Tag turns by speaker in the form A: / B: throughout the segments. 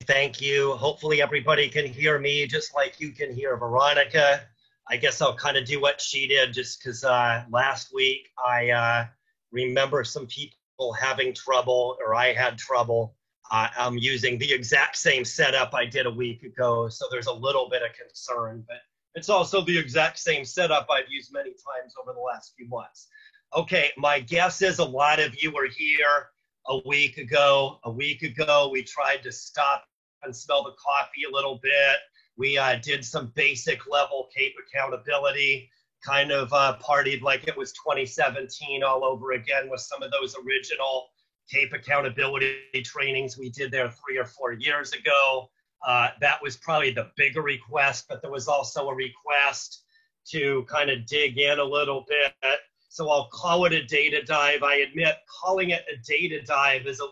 A: Thank you. Hopefully everybody can hear me just like you can hear Veronica. I guess I'll kind of do what she did just because last week I remember some people having trouble, or I had trouble. I'm using the exact same setup I did a week ago, so there's a little bit of concern, but it's also the exact same setup I've used many times over the last few months. Okay, my guess is a lot of you were here a week ago. A week ago, we tried to stop and smell the coffee a little bit. We did some basic level CAPE accountability, kind of partied like it was 2017 all over again with some of those original CAPE accountability trainings we did there 3 or 4 years ago. That was probably the bigger request, but there was also a request to kind of dig in a little bit. So I'll call it a data dive. I admit calling it a data dive is a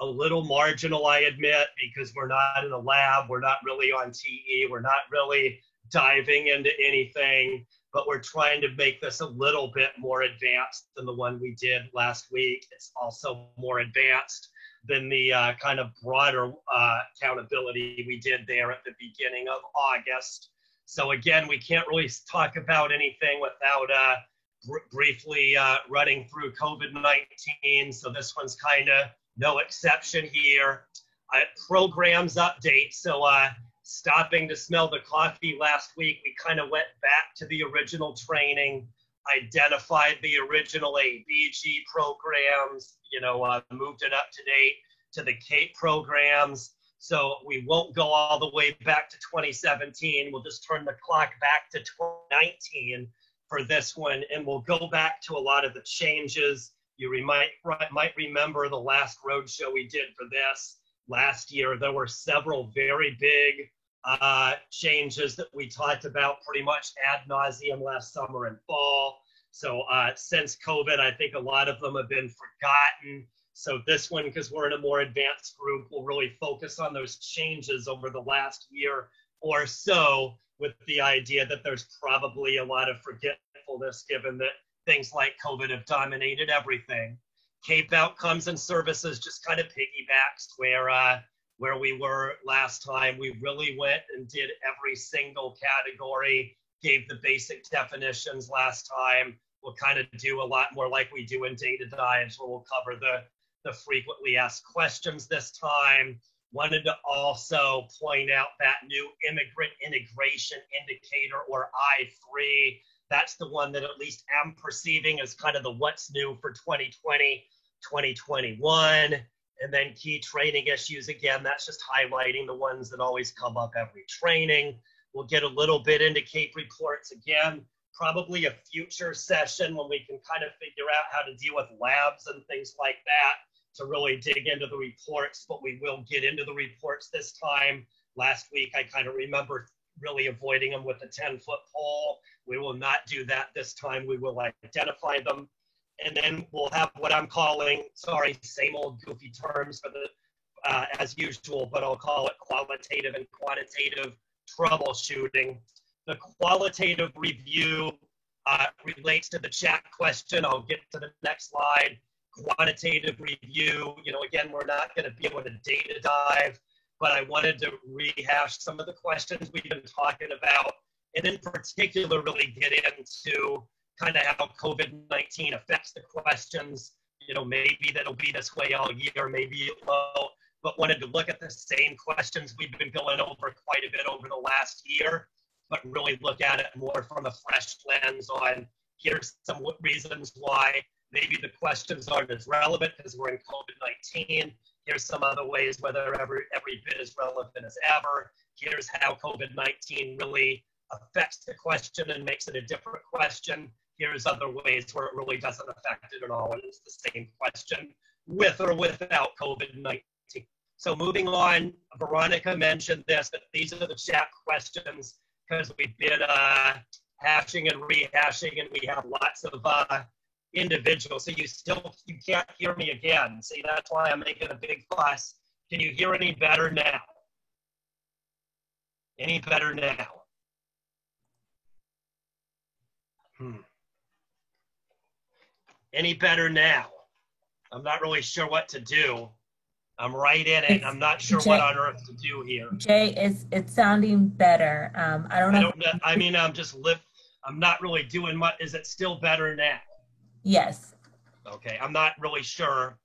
A: little marginal, I admit, because we're not in a lab, we're not really on TE, we're not really diving into anything, but we're trying to make this a little bit more advanced than the one we did last week. It's also more advanced than the kind of broader accountability we did there at the beginning of August. So again, we can't really talk about anything without briefly running through COVID-19. So this one's kind of no exception here. Programs update. So stopping to smell the coffee last week, we kind of went back to the original training, identified the original ABG programs, moved it up to date to the CAPE programs. So we won't go all the way back to 2017. We'll just turn the clock back to 2019 for this one, and we'll go back to a lot of the changes. You might remember the last roadshow we did for this last year. There were several very big changes that we talked about pretty much ad nauseum last summer and fall. So since COVID, I think a lot of them have been forgotten. So this one, because we're in a more advanced group, will really focus on those changes over the last year or so, with the idea that there's probably a lot of forgetfulness given that things like COVID have dominated everything. CAPE outcomes and services just kind of piggybacks where we were last time. We really went and did every single category, gave the basic definitions last time. We'll kind of do a lot more like we do in data dives, where we'll cover the frequently asked questions this time. Wanted to also point out that new immigrant integration indicator, or I3. That's the one that at least I'm perceiving as kind of the what's new for 2020, 2021. And then key training issues, again, that's just highlighting the ones that always come up every training. We'll get a little bit into CAPE reports again, probably a future session when we can kind of figure out how to deal with labs and things like that to really dig into the reports, but we will get into the reports this time. Last week, I kind of remember really avoiding them with the 10-foot pole. We will not do that this time. We will identify them. And then we'll have what I'm calling, sorry, same old goofy terms for the, as usual, but I'll call it qualitative and quantitative troubleshooting. The qualitative review relates to the chat question. I'll get to the next slide. Quantitative review, again, we're not going to be able to data dive, but I wanted to rehash some of the questions we've been talking about, and in particular really get into kind of how COVID-19 affects the questions. Maybe that'll be this way all year, maybe it won't, but wanted to look at the same questions we've been going over quite a bit over the last year, but really look at it more from a fresh lens on here's some reasons why maybe the questions aren't as relevant because we're in COVID-19. Here's some other ways where they're every bit as relevant as ever. Here's how COVID-19 really affects the question and makes it a different question. Here's other ways where it really doesn't affect it at all, and it's the same question with or without COVID-19. So moving on, Veronica mentioned this, but these are the chat questions because we've been hashing and rehashing, and we have lots of individuals. So you can't hear me again. See, that's why I'm making a big fuss. Can you hear any better now? Any better now? Any better now? I'm not really sure what to do. I'm right in it. I'm not sure what on earth to do here.
B: Jay, it's sounding better. I don't know.
A: I don't know. I mean, I'm not really doing much. Is it still better now?
B: Yes.
A: Okay. I'm not really sure.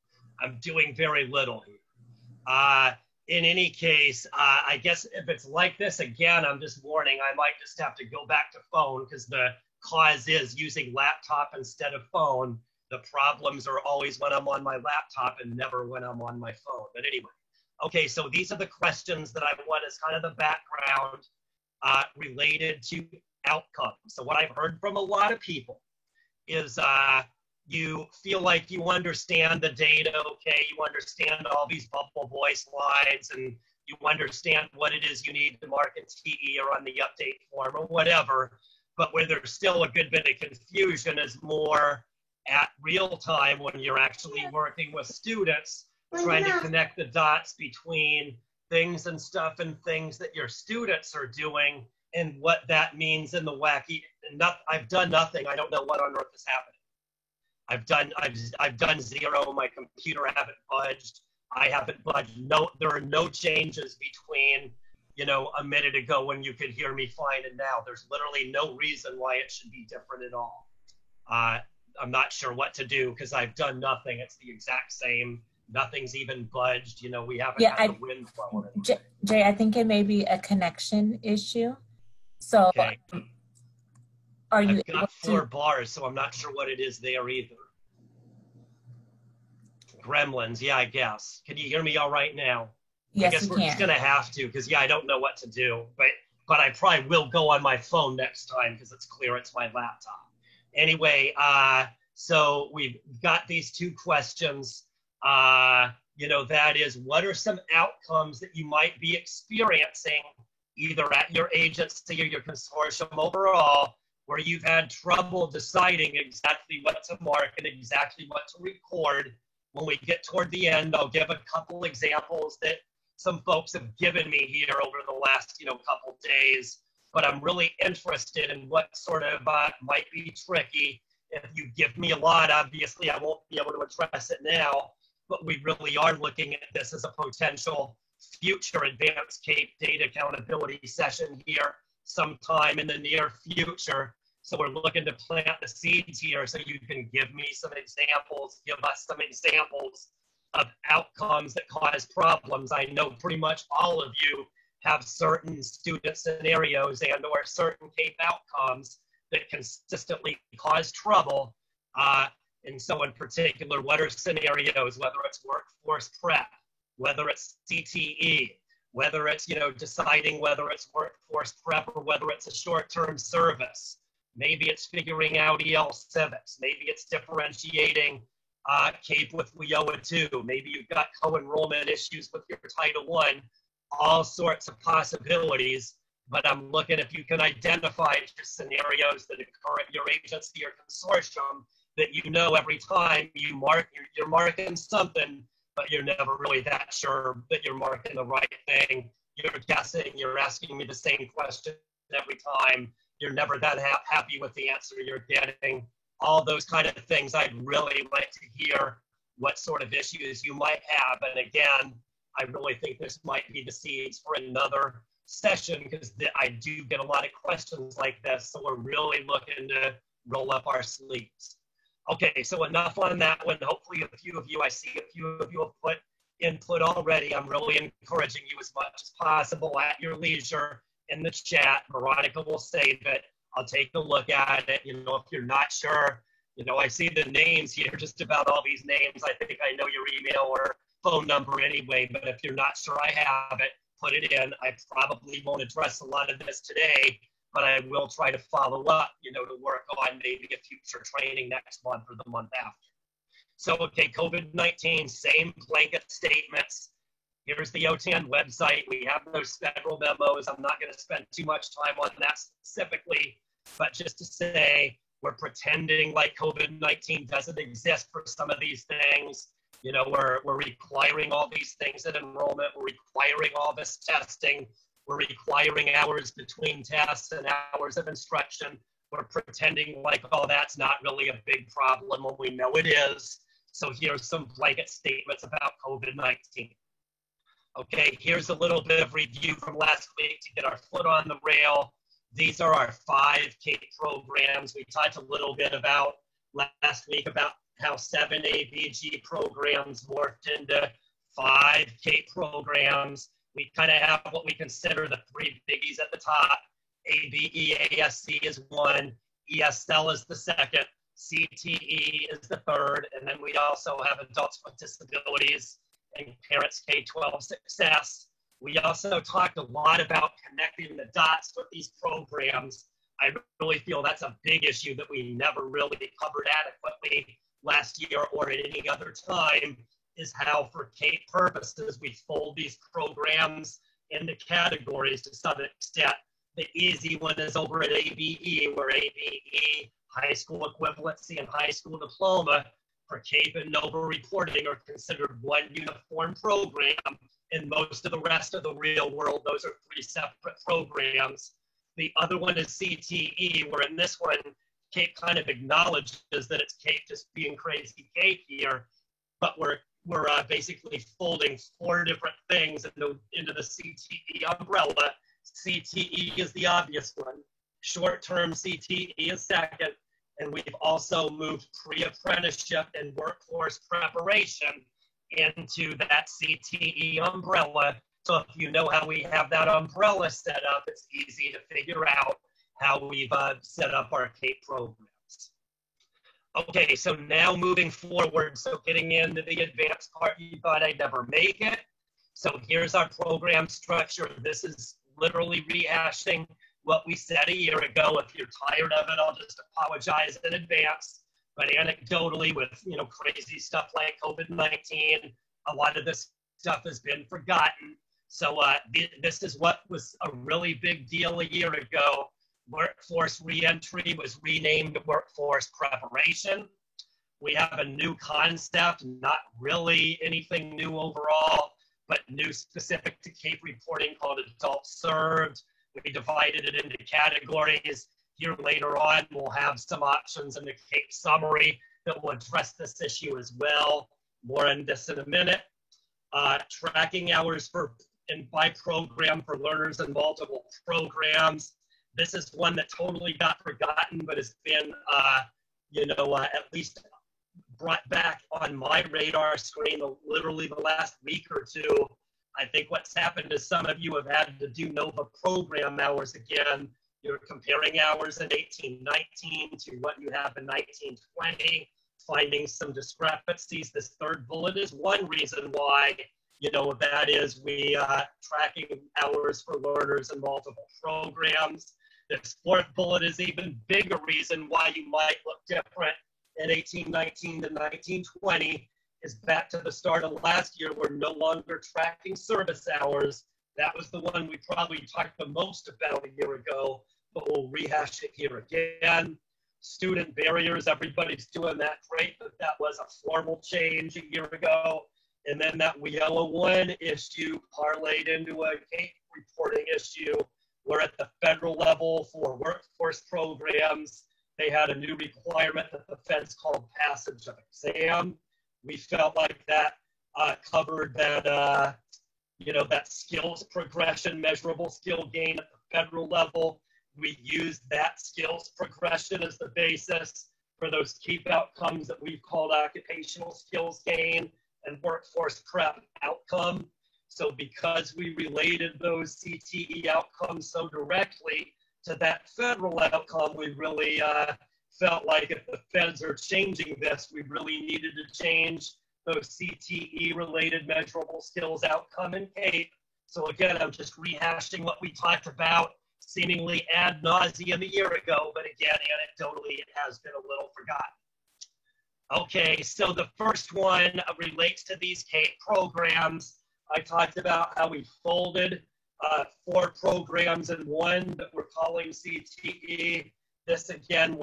A: I'm doing very little here. In any case, I guess if it's like this again, I'm just warning, I might just have to go back to phone because the cause is using laptop instead of phone. The problems are always when I'm on my laptop and never when I'm on my phone. But anyway, okay, so these are the questions that I want as kind of the background related to outcomes. So what I've heard from a lot of people is you feel like you understand the data, okay, you understand all these bubble boy slides, and you understand what it is you need to mark in TE or on the update form or whatever, but where there's still a good bit of confusion is more at real time when you're actually working with students, trying to connect the dots between things and stuff and things that your students are doing and what that means in the wacky. I've done nothing. I don't know what on earth is happening. I've done zero. My computer haven't budged. I haven't budged. No, there are no changes between, a minute ago when you could hear me fine and now. There's literally no reason why it should be different at all. I'm not sure what to do because I've done nothing. It's the exact same. Nothing's even budged. We haven't had the wind blowing.
B: Jay, I think it may be a connection issue. So.
A: Okay.
B: I've
A: got 4 bars, so I'm not sure what it is there either. Gremlins, yeah, I guess. Can you hear me all right now?
B: Yes,
A: I guess we're just going to have to because, I don't know what to do. But I probably will go on my phone next time because it's clear it's my laptop. Anyway, so we've got these 2 questions. That is, what are some outcomes that you might be experiencing either at your agency or your consortium overall, where you've had trouble deciding exactly what to mark and exactly what to record. When we get toward the end, I'll give a couple examples that some folks have given me here over the last, couple days, but I'm really interested in what sort of might be tricky. If you give me a lot, obviously I won't be able to address it now, but we really are looking at this as a potential future advanced CAPE data accountability session here sometime in the near future. So we're looking to plant the seeds here so you can give me some examples, give us some examples of outcomes that cause problems. I know pretty much all of you have certain student scenarios and or certain CAPE outcomes that consistently cause trouble. And so in particular, what are scenarios, whether it's workforce prep, whether it's CTE, whether it's, deciding whether it's workforce prep or whether it's a short-term service. Maybe it's figuring out EL civics. Maybe it's differentiating CAPE with WIOA 2. Maybe you've got co-enrollment issues with your Title I. All sorts of possibilities. But I'm looking if you can identify just scenarios that occur at your agency or consortium that every time you mark, you're marking something, but you're never really that sure that you're marking the right thing. You're guessing, you're asking me the same question every time. You're never that happy with the answer you're getting. All those kind of things. I'd really like to hear what sort of issues you might have. And again, I really think this might be the seeds for another session because I do get a lot of questions like this. So we're really looking to roll up our sleeves. Okay, so enough on that one. Hopefully I see a few of you have put input already. I'm really encouraging you as much as possible at your leisure in the chat. Veronica will save it. I'll take a look at it. If you're not sure, I see the names here, just about all these names. I think I know your email or phone number anyway, but if you're not sure I have it, put it in. I probably won't address a lot of this today, but I will try to follow up, to work on maybe a future training next month or the month after. So, okay, COVID-19, same blanket statements. Here's the OTAN website. We have those federal memos. I'm not going to spend too much time on that specifically, but just to say we're pretending like COVID-19 doesn't exist for some of these things. We're requiring all these things at enrollment. We're requiring all this testing. We're requiring hours between tests and hours of instruction. We're pretending like, oh, that's not really a big problem when we know it is. So here's some blanket statements about COVID-19. Okay, here's a little bit of review from last week to get our foot on the rail. These are our 5 CAPE programs. We talked a little bit about last week about how 7 ABG programs morphed into 5 CAPE programs. We kind of have what we consider the 3 biggies at the top. ABEASC is 1, ESL is the 2nd, CTE is the 3rd, and then we also have adults with disabilities and parents K-12 success. We also talked a lot about connecting the dots with these programs. I really feel that's a big issue that we never really covered adequately last year or at any other time, is how for CAPE purposes we fold these programs into categories to some extent. The easy one is over at ABE, where ABE, high school equivalency and high school diploma, for CAPE and NOVA reporting are considered one uniform program. In most of the rest of the real world, those are 3 separate programs. The other one is CTE, where in this one, CAPE kind of acknowledges that it's CAPE just being crazy CAPE here, but we're basically folding 4 different things into the CTE umbrella. CTE is the obvious one. Short-term CTE is second. And we've also moved pre-apprenticeship and workforce preparation into that CTE umbrella. So if you know how we have that umbrella set up, it's easy to figure out how we've set up our CAPE programs. Okay, so now moving forward, so getting into the advanced part, you thought I'd never make it. So here's our program structure. This is literally rehashing what we said a year ago. If you're tired of it, I'll just apologize in advance. But anecdotally, with crazy stuff like COVID-19, a lot of this stuff has been forgotten. So this is what was a really big deal a year ago. Workforce reentry was renamed workforce preparation. We have a new concept, not really anything new overall, but new specific to CAPE reporting, called adult served. We divided it into categories. Here later on, we'll have some options in the CAPE summary that will address this issue as well. More on this in a minute. Tracking hours by program for learners in multiple programs. This is one that totally got forgotten, but has been, at least brought back on my radar screen literally the last week or 2. I think what's happened is some of you have had to do NOVA program hours again. You're comparing hours in 1819 to what you have in 1920, finding some discrepancies. This 3rd bullet is one reason why, that is we tracking hours for learners in multiple programs. This 4th bullet is even bigger reason why you might look different in 1819 to 1920. Is back to the start of last year. We're no longer tracking service hours. That was the one we probably talked the most about a year ago, but we'll rehash it here again. Student barriers, everybody's doing that great, but that was a formal change a year ago. And then that WIOA 1 issue parlayed into a CAPE reporting issue, where at the federal level for workforce programs, they had a new requirement that the feds called passage of exam. We felt like that covered that, that skills progression, measurable skill gain at the federal level. We used that skills progression as the basis for those CAPE outcomes that we've called occupational skills gain and workforce prep outcome. So because we related those CTE outcomes so directly to that federal outcome, we really felt like if the feds are changing this, we really needed to change those CTE-related measurable skills outcome in CAPE. So again, I'm just rehashing what we talked about seemingly ad nauseum a year ago, but again, anecdotally, it has been a little forgotten. Okay, so the first one relates to these CAPE programs. I talked about how we folded 4 programs in one that we're calling CTE. This again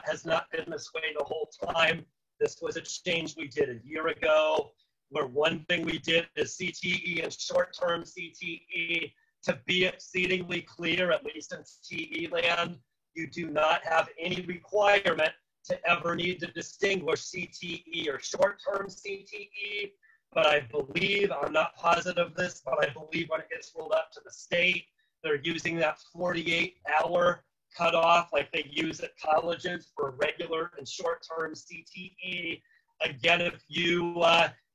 A: has not been this way the whole time. This was a change we did a year ago, where one thing we did is CTE and short-term CTE. To be exceedingly clear, at least in CTE land, you do not have any requirement to ever need to distinguish CTE or short-term CTE, but I believe, I'm not positive of this, but I believe when it gets rolled up to the state, they're using that 48-hour cutoff like they use at colleges for regular and short-term CTE. Again, if you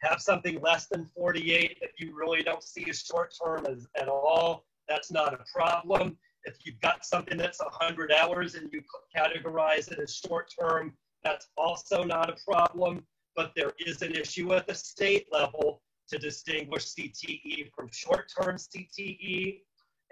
A: have something less than 48 that you really don't see as short-term at all, that's not a problem. If you've got something that's 100 hours and you categorize it as short-term, that's also not a problem. But there is an issue at the state level to distinguish CTE from short-term CTE.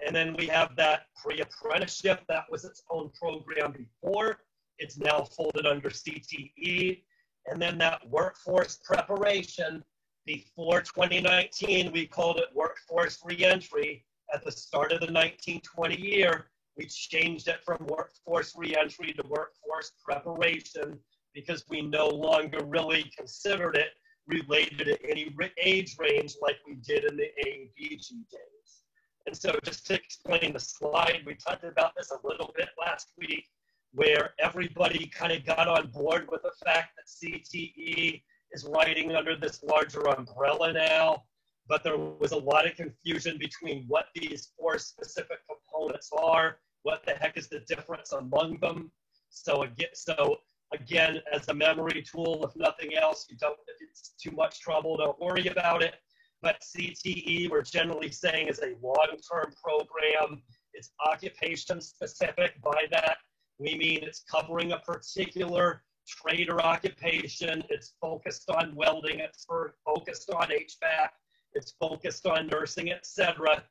A: And then we have that pre-apprenticeship. That was its own program before. It's now folded under CTE. And then that workforce preparation. Before 2019, we called it workforce reentry. At the start of the 1920 year, we changed it from workforce reentry to workforce preparation because we no longer really considered it related to any age range like we did in the ABG days. And so just to explain the slide, we talked about this a little bit last week, where everybody kind of got on board with the fact that CTE is riding under this larger umbrella now. But there was a lot of confusion between what these four specific components are, what the heck is the difference among them. So again, as a memory tool, if nothing else, if it's too much trouble, don't worry about it. But CTE, we're generally saying, is a long-term program. It's occupation specific. By that, we mean it's covering a particular trade or occupation. It's focused on welding. It's focused on HVAC. It's focused on nursing, etc.,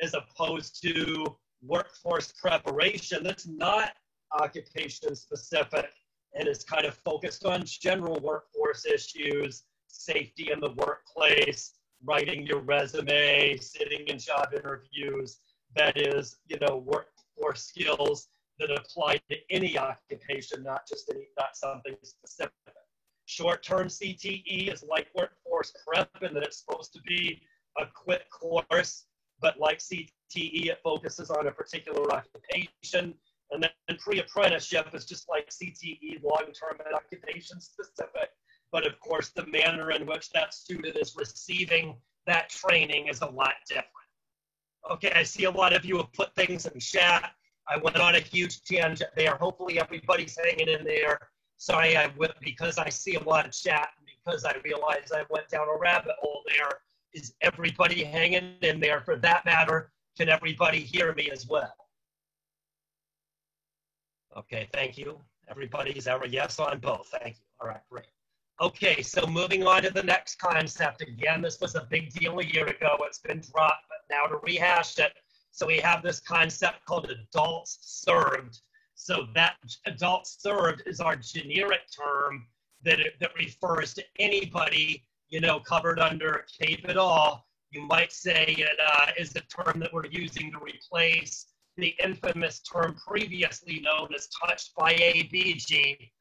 A: as opposed to workforce preparation that's not occupation specific and is kind of focused on general workforce issues, safety in the workplace, writing your resume, sitting in job interviews. That is, workforce skills that apply to any occupation, not something specific. Short-term CTE is like workforce prep in that it's supposed to be a quick course, but like CTE, it focuses on a particular occupation. And then pre-apprenticeship is just like CTE, long-term and occupation specific. But of course, the manner in which that student is receiving that training is a lot different. Okay, I see a lot of you have put things in chat. I went on a huge tangent there. Hopefully everybody's hanging in there. Sorry, because I see a lot of chat, and because I realized I went down a rabbit hole there. Is everybody hanging in there? For that matter, can everybody hear me as well? Okay, thank you. Everybody's a yes on both. Thank you. All right, great. Okay, so moving on to the next concept. Again, this was a big deal a year ago. It's been dropped, but now to rehash it. So we have this concept called adults served. So that adults served is our generic term that refers to anybody, covered under CAPE at all. You might say it is the term that we're using to replace the infamous term previously known as touched by ABG.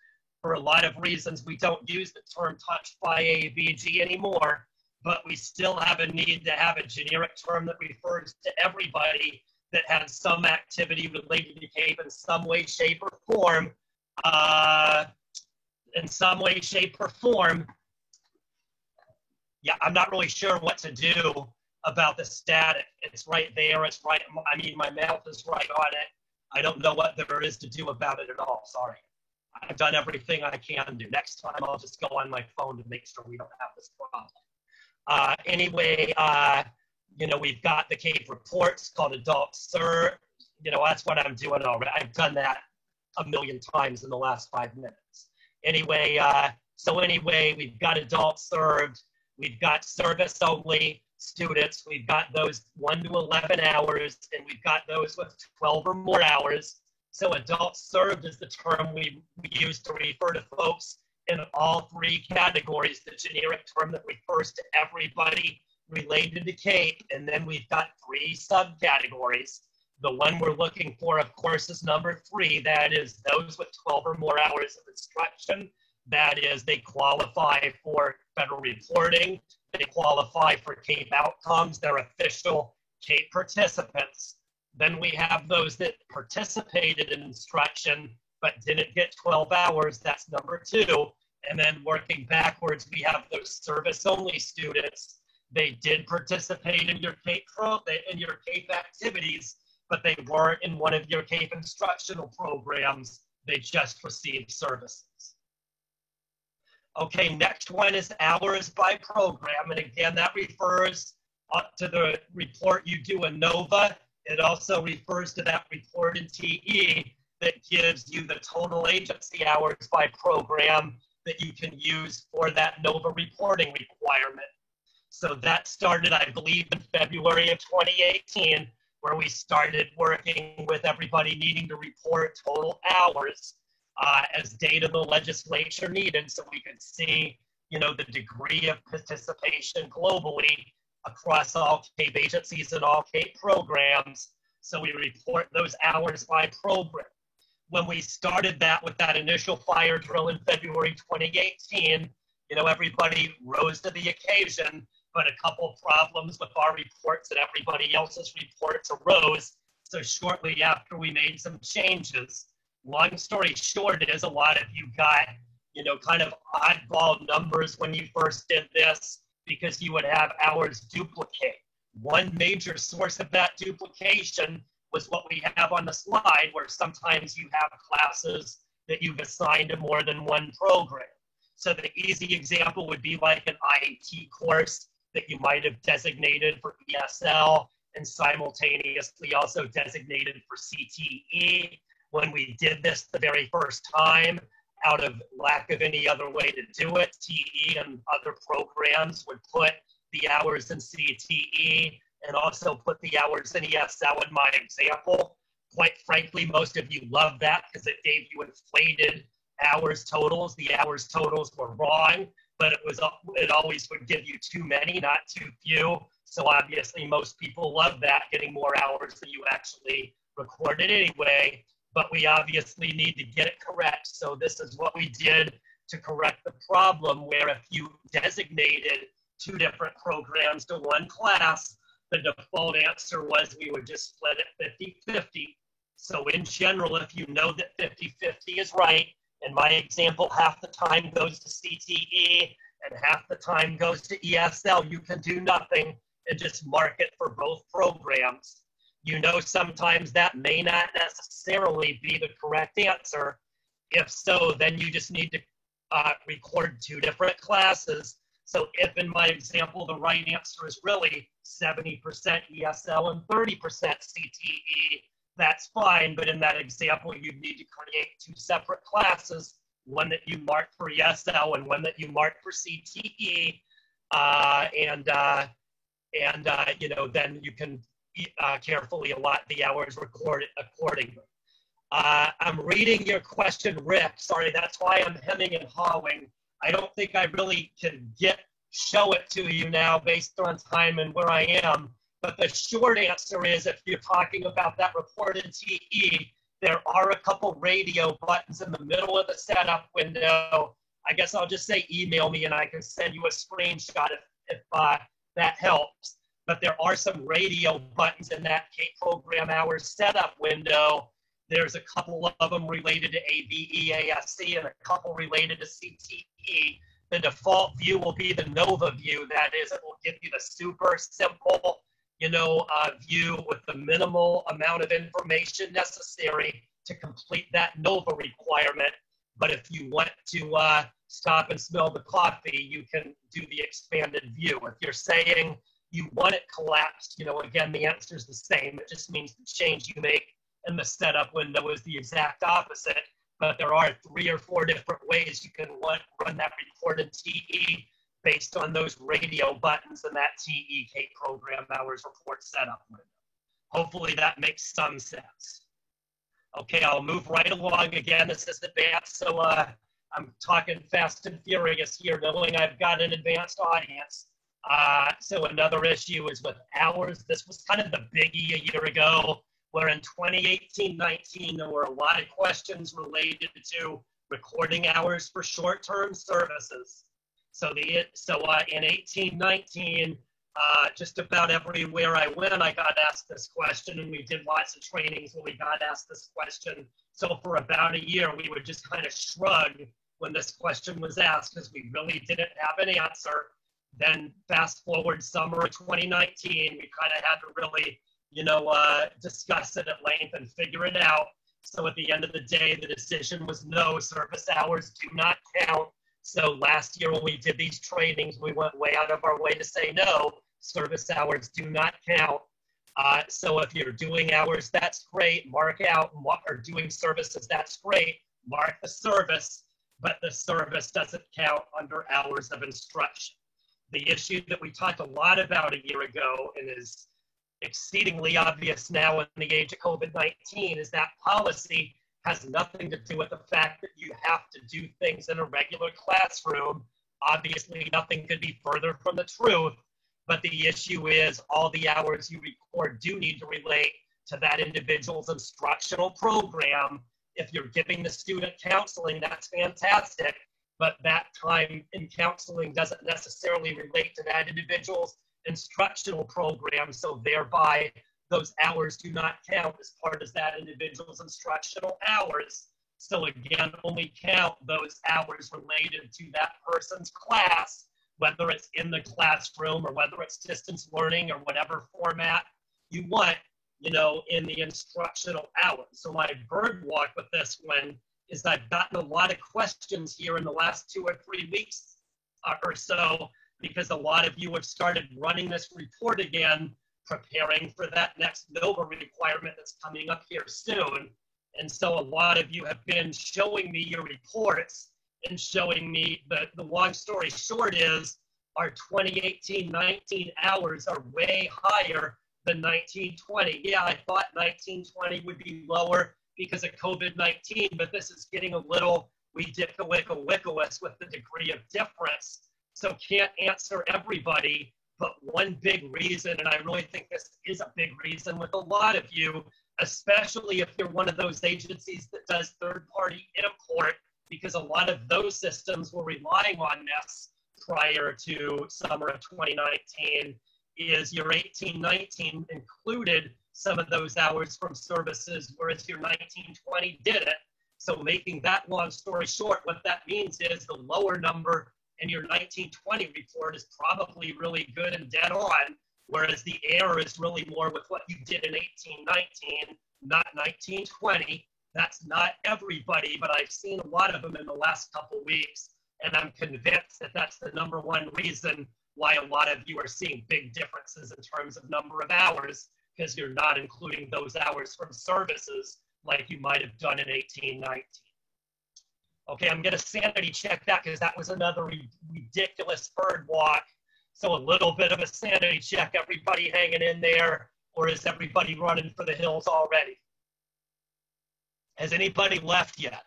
A: For a lot of reasons, we don't use the term touched by ABG anymore, but we still have a need to have a generic term that refers to everybody that has some activity related to CAPE in some way, shape, or form. Yeah, I'm not really sure what to do about the static. It's right there. It's right. My mouth is right on it. I don't know what there is to do about it at all. Sorry. I've done everything I can do. Next time, I'll just go on my phone to make sure we don't have this problem. Anyway, we've got the CAPE reports called Adult Served. That's what I'm doing already. I've done that a million times in the last 5 minutes. Anyway, we've got Adult Served. We've got service-only students. We've got those 1 to 11 hours, and we've got those with 12 or more hours. So adult served is the term we use to refer to folks in all three categories, the generic term that refers to everybody related to CAPE. And then we've got 3 subcategories. The one we're looking for, of course, is number 3. That is those with 12 or more hours of instruction. That is, they qualify for federal reporting. They qualify for CAPE outcomes. They're official CAPE participants. Then we have those that participated in instruction, but didn't get 12 hours. That's number two. And then working backwards, we have those service-only students. They did participate in your CAPE activities, but they weren't in one of your CAPE instructional programs. They just received services. Okay, next one is hours by program. And again, that refers to the report you do in NOVA. It also refers to that report in TE that gives you the total agency hours by program that you can use for that NOVA reporting requirement. So that started, I believe, in February of 2018, where we started working with everybody needing to report total hours as data the legislature needed, so we could see, you know, the degree of participation globally across all CAPE agencies and all CAPE programs. So we report those hours by program. When we started that with that initial fire drill in February 2018, you know, everybody rose to the occasion, but a couple problems with our reports and everybody else's reports arose. So shortly after we made some changes, long story short is a lot of you got, you know, kind of oddball numbers when you first did this because you would have hours duplicate. One major source of that duplication was what we have on the slide, where sometimes you have classes that you've assigned to more than one program. So the easy example would be like an IAT course that you might have designated for ESL and simultaneously also designated for CTE. When we did this the very first time, out of lack of any other way to do it, TE and other programs would put the hours in CTE and also put the hours in ESL in my example. Quite frankly, most of you love that because it gave you inflated hours totals. The hours totals were wrong, but it always would give you too many, not too few. So obviously most people love that, getting more hours than you actually recorded anyway. But we obviously need to get it correct. So this is what we did to correct the problem, where if you designated two different programs to one class, the default answer was we would just split it 50-50. So in general, if you know that 50-50 is right, in my example, half the time goes to CTE and half the time goes to ESL, you can do nothing and just mark it for both programs. You know, sometimes that may not necessarily be the correct answer. If so, then you just need to record two different classes. So if in my example, the right answer is really 70% ESL and 30% CTE, that's fine. But in that example, you need to create two separate classes, one that you mark for ESL and one that you mark for CTE. You know, then you can carefully allot the hours recorded accordingly. I'm reading your question, Rick. Sorry, that's why I'm hemming and hawing. I don't think I really can show it to you now based on time and where I am. But the short answer is, if you're talking about that report in TE, there are a couple radio buttons in the middle of the setup window. I guess I'll just say email me and I can send you a screenshot if that helps. But there are some radio buttons in that CAPE program hours setup window. There's a couple of them related to ABEASC and a couple related to CTE. The default view will be the NOVA view. That is, it will give you the super simple, you know, view with the minimal amount of information necessary to complete that NOVA requirement. But if you want to stop and smell the coffee, you can do the expanded view. If you're saying you want it collapsed, you know, again, the answer is the same. It just means the change you make in the setup window is the exact opposite. But there are 3 or 4 different ways you can run that report in TE based on those radio buttons in that TE CAPE program hours report setup window. Hopefully that makes some sense. Okay, I'll move right along again. This is advanced, so I'm talking fast and furious here, knowing I've got an advanced audience. So another issue is with hours. This was kind of the biggie a year ago, where in 2018-19, there were a lot of questions related to recording hours for short-term services. So in 18-19, Just about everywhere I went, I got asked this question, and we did lots of trainings where we got asked this question. So for about a year, we would just kind of shrug when this question was asked because we really didn't have an answer. Then fast forward summer of 2019, we kind of had to really, discuss it at length and figure it out. So at the end of the day, the decision was no, service hours do not count. So last year when we did these trainings, we went way out of our way to say no, service hours do not count. So if you're doing hours, that's great. Mark out, or doing services, that's great. Mark the service, but the service doesn't count under hours of instruction. The issue that we talked a lot about a year ago and is exceedingly obvious now in the age of COVID-19 is that policy has nothing to do with the fact that you have to do things in a regular classroom. Obviously, nothing could be further from the truth, but the issue is all the hours you record do need to relate to that individual's instructional program. If you're giving the student counseling, that's fantastic, but that time in counseling doesn't necessarily relate to that individual's instructional program, so thereby those hours do not count as part of that individual's instructional hours. So again, only count those hours related to that person's class, whether it's in the classroom or whether it's distance learning or whatever format you want, in the instructional hours. So my bird walk with this one is I've gotten a lot of questions here in the last 2 or 3 weeks or so, because a lot of you have started running this report again, preparing for that next NOVA requirement that's coming up here soon. And so a lot of you have been showing me your reports and showing me the long story short is our 2018-19 hours are way higher than 1920. Yeah, I thought 1920 would be lower because of COVID-19, but this is getting a little ridiculous with the degree of difference. So can't answer everybody, but one big reason, and I really think this is a big reason with a lot of you, especially if you're one of those agencies that does third-party import, because a lot of those systems were relying on this prior to summer of 2019, is your 18-19 included some of those hours from services, whereas your 19-20 didn't. So making that long story short, what that means is the lower number in your 19-20 report is probably really good and dead on, whereas the error is really more with what you did in 18-19, not 19-20. That's not everybody, but I've seen a lot of them in the last couple weeks, and I'm convinced that that's the number one reason why a lot of you are seeing big differences in terms of number of hours, because you're not including those hours from services like you might have done in 18-19. Okay, I'm going to sanity check that because that was another ridiculous bird walk. So a little bit of a sanity check. Everybody hanging in there, or is everybody running for the hills already? Has anybody left yet?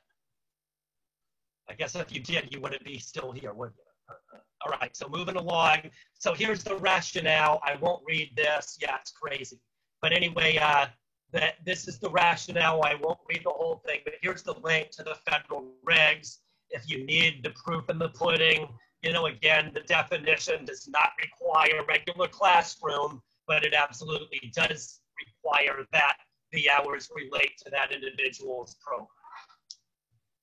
A: I guess if you did, you wouldn't be still here, would you? All right, so moving along. So here's the rationale. I won't read this. Yeah, it's crazy. But anyway, this is the rationale. I won't read the whole thing, but here's the link to the federal regs. If you need the proof in the pudding, again, the definition does not require a regular classroom, but it absolutely does require that the hours relate to that individual's program.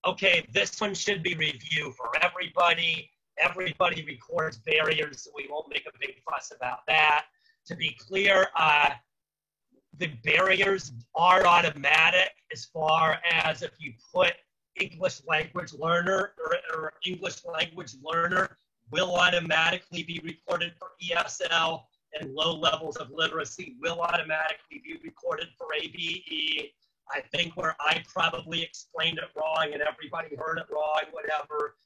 A: Okay, this one should be reviewed for everybody. Everybody records barriers, so we won't make a big fuss about that. To be clear, the barriers are automatic as far as if you put English language learner or English language learner will automatically be recorded for ESL, and low levels of literacy will automatically be recorded for ABE. I think where I probably explained it wrong and everybody heard it wrong, whatever,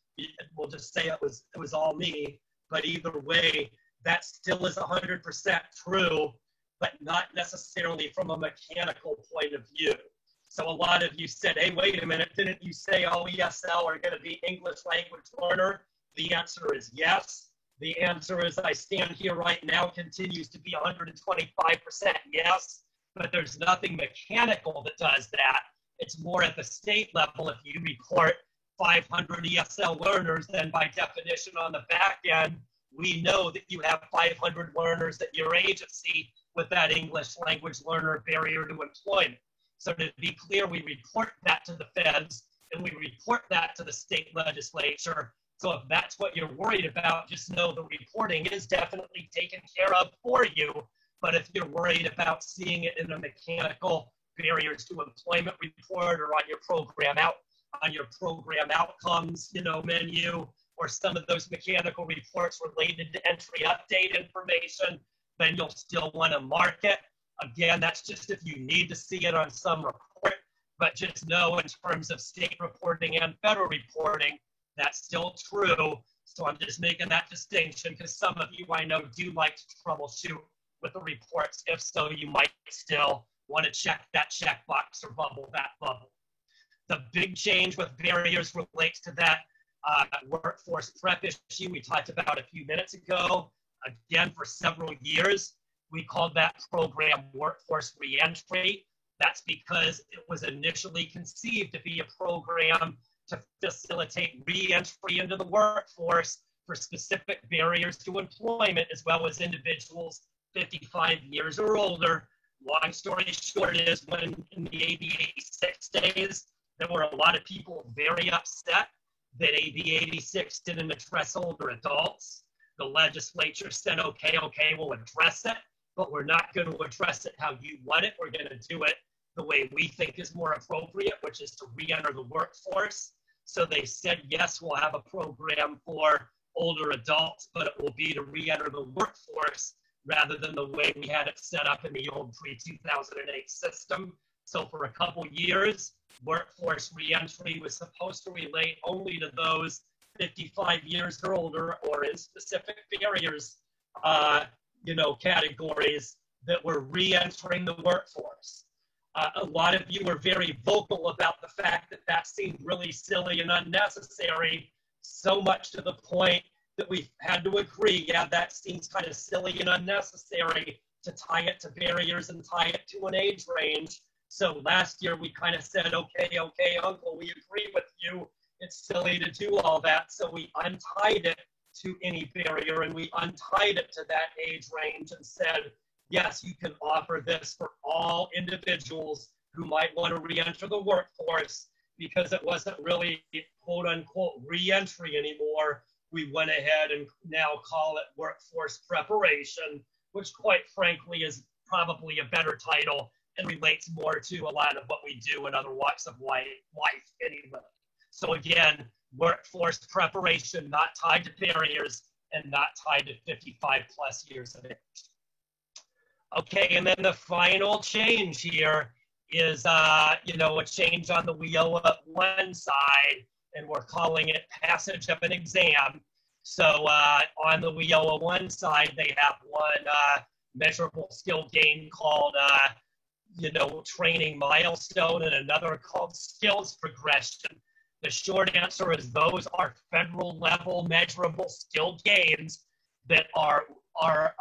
A: we'll just say it was all me. But either way, that still is 100% true, but not necessarily from a mechanical point of view. So a lot of you said, hey, wait a minute, didn't you say all ESL are going to be English language learner? The answer is yes. The answer is I stand here right now continues to be 125% yes, but there's nothing mechanical that does that. It's more at the state level. If you report 500 ESL learners, then by definition on the back end, we know that you have 500 learners at your agency with that English language learner barrier to employment. So to be clear, we report that to the feds and we report that to the state legislature. So if that's what you're worried about, just know the reporting is definitely taken care of for you. But if you're worried about seeing it in a mechanical barriers to employment report or on your program outcomes, menu, or some of those mechanical reports related to entry update information, then you'll still want to mark it. Again, that's just if you need to see it on some report, but just know in terms of state reporting and federal reporting, that's still true. So I'm just making that distinction because some of you I know do like to troubleshoot with the reports. If so, you might still want to check that checkbox or bubble that bubble. The big change with barriers relates to that workforce prep issue we talked about a few minutes ago. Again, for several years, we called that program Workforce Reentry. That's because it was initially conceived to be a program to facilitate reentry into the workforce for specific barriers to employment, as well as individuals 55 years or older. Long story short is when in the AB 86 days, there were a lot of people very upset that AB 86 didn't address older adults. The legislature said, okay, we'll address it, but we're not going to address it how you want it. We're going to do it the way we think is more appropriate, which is to re-enter the workforce. So they said, yes, we'll have a program for older adults, but it will be to re-enter the workforce rather than the way we had it set up in the old pre-2008 system. So for a couple years, workforce reentry was supposed to relate only to those 55 years or older or in specific barriers, categories that were re-entering the workforce. A lot of you were very vocal about the fact that that seemed really silly and unnecessary, so much to the point that we had to agree, yeah, that seems kind of silly and unnecessary to tie it to barriers and tie it to an age range. So last year we kind of said, okay, Uncle, we agree with you. It's silly to do all that. So we untied it to any barrier and we untied it to that age range and said, yes, you can offer this for all individuals who might want to re-enter the workforce. Because it wasn't really quote unquote re-entry anymore, we went ahead and now call it workforce preparation, which quite frankly is probably a better title and relates more to a lot of what we do in other walks of life anyway. So again, workforce preparation, not tied to barriers and not tied to 55 plus years of age. Okay, and then the final change here is, a change on the WIOA 1 side, and we're calling it passage of an exam. So on the WIOA 1 side, they have one measurable skill gain called, training milestone and another called skills progression. The short answer is those are federal level measurable skill gains that are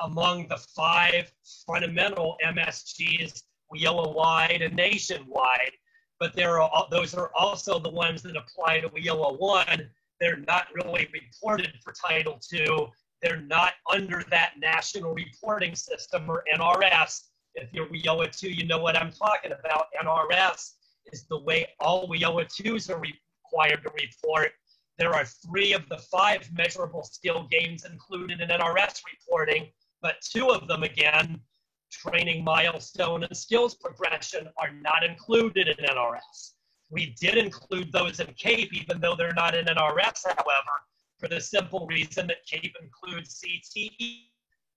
A: among the 5 fundamental MSGs WIOA-wide and nationwide, but those are also the ones that apply to WIOA 1. They're not really reported for Title II. They're not under that national reporting system or NRS. If you're WIOA 2, you know what I'm talking about. NRS is the way all WIOA 2s are required to report. There are 3 of the 5 measurable skill gains included in NRS reporting, but 2 of them, again, training milestone and skills progression, are not included in NRS. We did include those in CAPE, even though they're not in NRS, however, for the simple reason that CAPE includes CTE,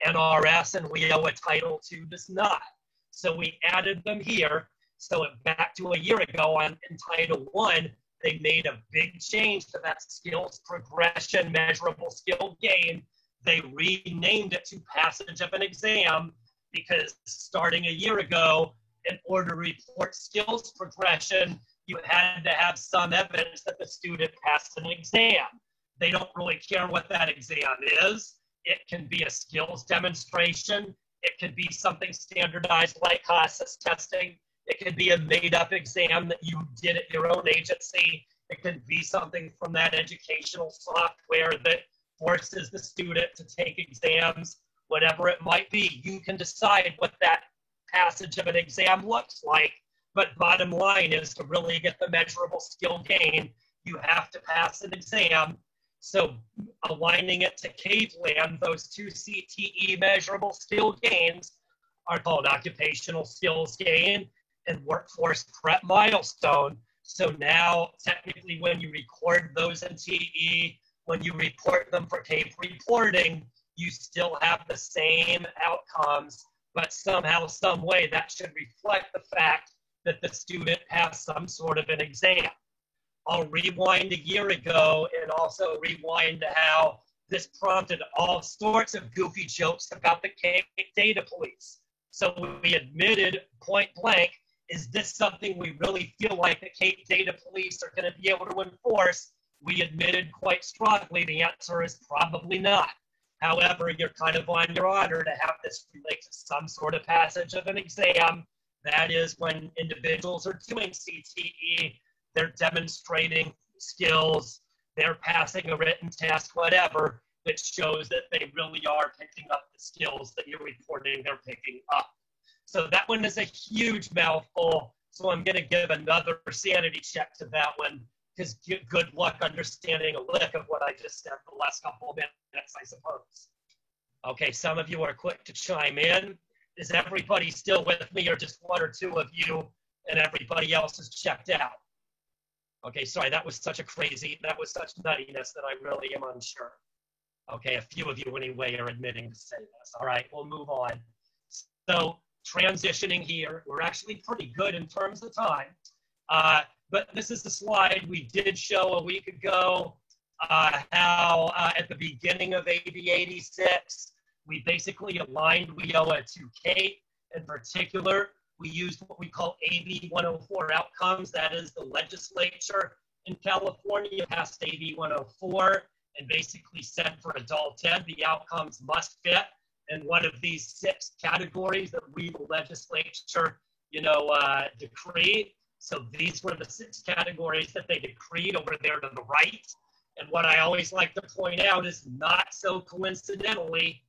A: NRS, and WIOA Title II does not. So we added them here. So back to a year ago in Title I, they made a big change to that skills progression measurable skill gain. They renamed it to passage of an exam because starting a year ago, in order to report skills progression, you had to have some evidence that the student passed an exam. They don't really care what that exam is. It can be a skills demonstration. It could be something standardized like CASAS testing. It could be a made-up exam that you did at your own agency. It could be something from that educational software that forces the student to take exams, whatever it might be. You can decide what that passage of an exam looks like, but bottom line is to really get the measurable skill gain, you have to pass an exam. So aligning it to CAVEland, those two CTE measurable skill gains are called occupational skills gain and workforce prep milestone. So now technically when you record those in TE, when you report them for CAVE reporting, you still have the same outcomes, but somehow, some way that should reflect the fact that the student passed some sort of an exam. I'll rewind a year ago and also rewind to how this prompted all sorts of goofy jokes about the CAVE data police. So we admitted point blank, is this something we really feel like the CAVE data police are going to be able to enforce? We admitted quite strongly the answer is probably not. However, you're kind of on your honor to have this relate to some sort of passage of an exam. That is when individuals are doing CTE, they're demonstrating skills, they're passing a written test, whatever, that shows that they really are picking up the skills that you're reporting they're picking up. So that one is a huge mouthful. So I'm going to give another sanity check to that one, because good luck understanding a lick of what I just said the last couple of minutes, I suppose. Okay, some of you are quick to chime in. Is everybody still with me, or just one or two of you and everybody else is checked out? Okay, sorry, that was such nuttiness that I really am unsure. Okay, a few of you anyway are admitting to say this. All right, we'll move on. So transitioning here, we're actually pretty good in terms of time. But this is the slide we did show a week ago, how at the beginning of AB 86, we basically aligned WIOA to CAPE. In particular, we used what we call AB 104 outcomes. That is, the legislature in California passed AB 104 and basically said for adult ed, the outcomes must fit in one of these 6 categories that we, the legislature, decreed. So these were the 6 categories that they decreed over there to the right. And what I always like to point out is, not so coincidentally,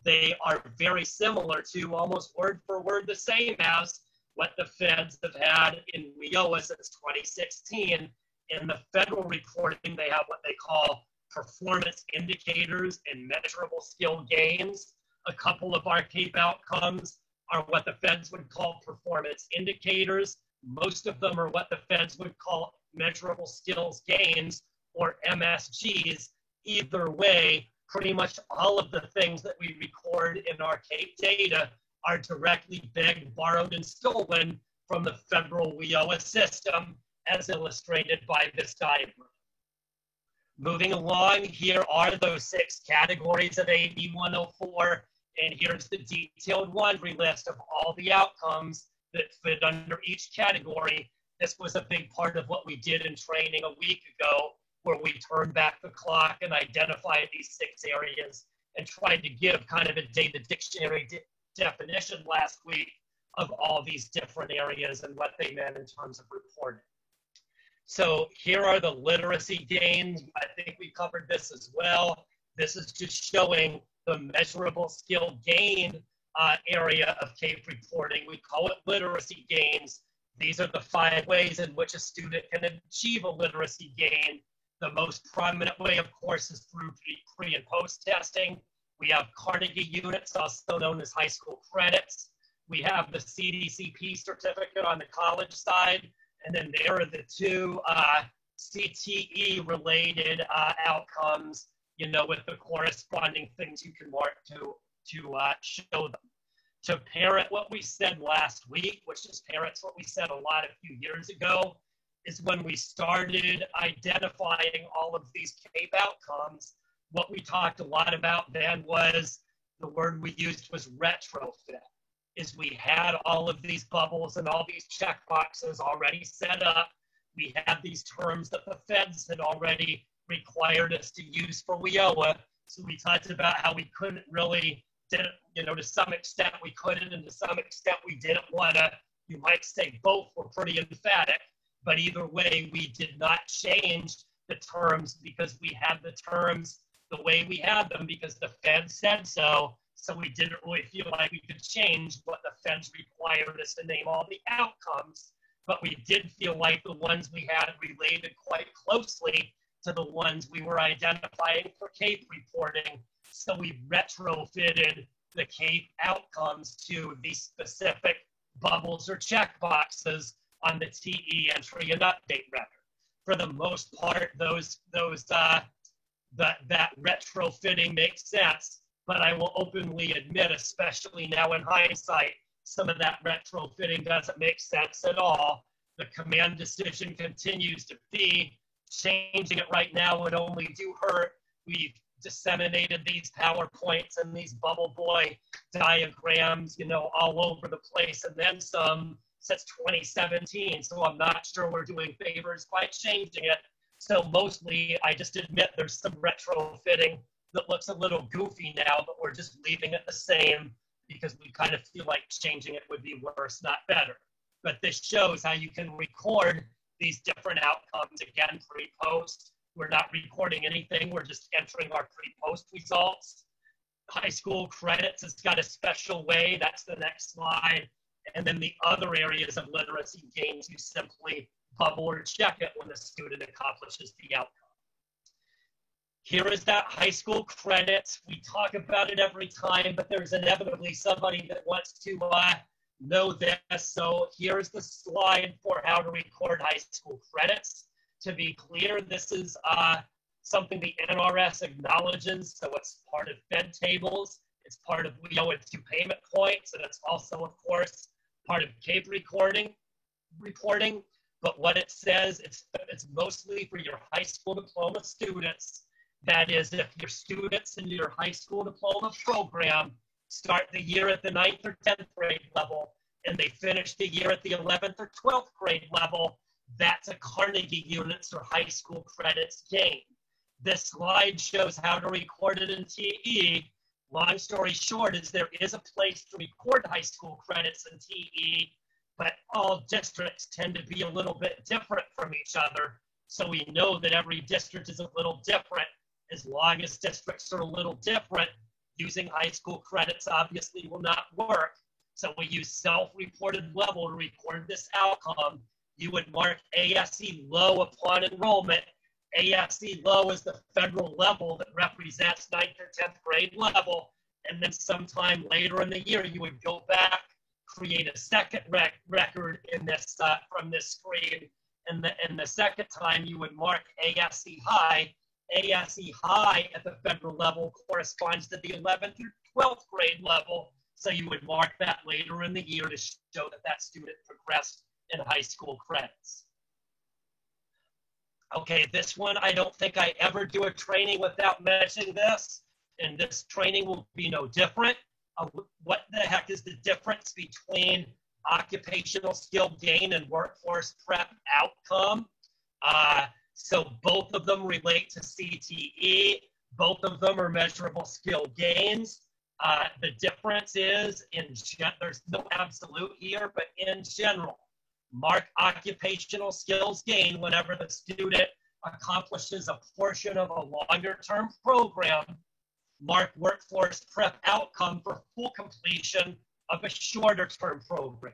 A: they are very similar to, almost word for word the same as, what the feds have had in WIOA since 2016. In the federal reporting, they have what they call performance indicators and measurable skill gains. A couple of our CAPE outcomes are what the feds would call performance indicators. Most of them are what the feds would call measurable skills gains, or MSGs. Either way, pretty much all of the things that we record in our CAPE data are directly begged, borrowed, and stolen from the federal WIOA system, as illustrated by this diagram. Moving along, here are those 6 categories of AB 104, and here's the detailed laundry list of all the outcomes that fit under each category. This was a big part of what we did in training a week ago, where we turned back the clock and identified these 6 areas and tried to give kind of a data dictionary definition last week of all these different areas and what they meant in terms of reporting. So here are the literacy gains. I think we covered this as well. This is just showing the measurable skill gain area of CAPE reporting. We call it literacy gains. These are the 5 ways in which a student can achieve a literacy gain. The most prominent way, of course, is through pre and post testing. We have Carnegie units, also known as high school credits. We have the CDCP certificate on the college side. And then there are the 2 CTE-related outcomes, with the corresponding things you can mark to show them. To parrot what we said last week, which just parrots what we said a few years ago, is when we started identifying all of these CAPE outcomes, what we talked a lot about then was, the word we used was retrofit. Is we had all of these bubbles and all these check boxes already set up. We had these terms that the feds had already required us to use for WIOA. So we talked about how we couldn't really, to some extent we couldn't, and to some extent we didn't want to. You might say both were pretty emphatic, but either way, we did not change the terms because we had the terms the way we had them because the feds said so. So we didn't really feel like we could change what the feds required us to name all the outcomes. But we did feel like the ones we had related quite closely to the ones we were identifying for CAPE reporting. So we retrofitted the CAPE outcomes to these specific bubbles or checkboxes on the TE entry and update record. For the most part, that retrofitting makes sense, but I will openly admit, especially now in hindsight, some of that retrofitting doesn't make sense at all. The command decision continues to be changing it right now would only do hurt. We've disseminated these PowerPoints and these bubble boy diagrams, all over the place, and then some since 2017. So I'm not sure we're doing favors by changing it. So mostly, I just admit there's some retrofitting that looks a little goofy now, but we're just leaving it the same because we kind of feel like changing it would be worse, not better. But this shows how you can record these different outcomes, again, pre-post. We're not recording anything. We're just entering our pre-post results. High school credits has got a special way. That's the next slide. And then the other areas of literacy gains, you simply bubble or check it when the student accomplishes the outcome. Here is that high school credits. We talk about it every time, but there's inevitably somebody that wants to know this. So here's the slide for how to record high school credits. To be clear, this is something the NRS acknowledges, so it's part of Fed tables. It's part of WIO and 2 payment points, and it's also, of course, part of CAPE reporting. But what it says, it's mostly for your high school diploma students. That is, if your students in your high school diploma program start the year at the 9th or 10th grade level, and they finish the year at the 11th or 12th grade level, that's a Carnegie Units or high school credits gain. This slide shows how to record it in TE. Long story short is there is a place to record high school credits in TE, but all districts tend to be a little bit different from each other. So we know that every district is a little different. As long as districts are a little different, using high school credits obviously will not work. So we use self-reported level to record this outcome. You would mark ASE low upon enrollment. ASE low is the federal level that represents 9th or 10th grade level. And then sometime later in the year, you would go back, create a second record in this from this screen. And the second time, you would mark ASE high. ASE high at the federal level corresponds to the 11th or 12th grade level. So you would mark that later in the year to show that that student progressed in high school credits. Okay, this one, I don't think I ever do a training without mentioning this, and this training will be no different. What the heck is the difference between occupational skill gain and workforce prep outcome? So both of them relate to CTE. Both of them are measurable skill gains. The difference is, there's no absolute here, but in general, mark occupational skills gain whenever the student accomplishes a portion of a longer-term program. Mark workforce prep outcome for full completion of a shorter-term program.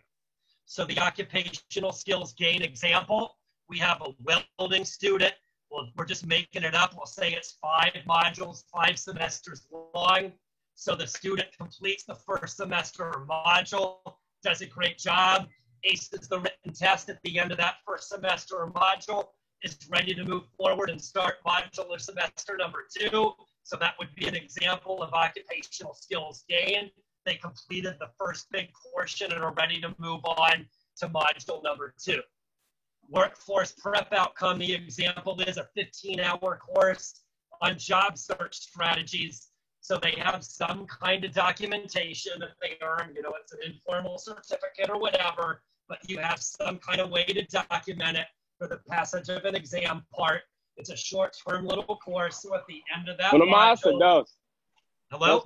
A: So the occupational skills gain example, we have a welding student. Well, we're just making it up. We'll say it's 5 modules, 5 semesters long. So the student completes the first semester module, does a great job, aces the written test at the end of that first semester or module, is ready to move forward and start module or semester number 2. So that would be an example of occupational skills gain. They completed the first big portion and are ready to move on to module number 2. Workforce prep outcome, the example is a 15-hour course on job search strategies. So they have some kind of documentation that they earn, it's an informal certificate or whatever, but you have some kind of way to document it for the passage of an exam part. It's a short-term little course, so at the end of that module... Hello?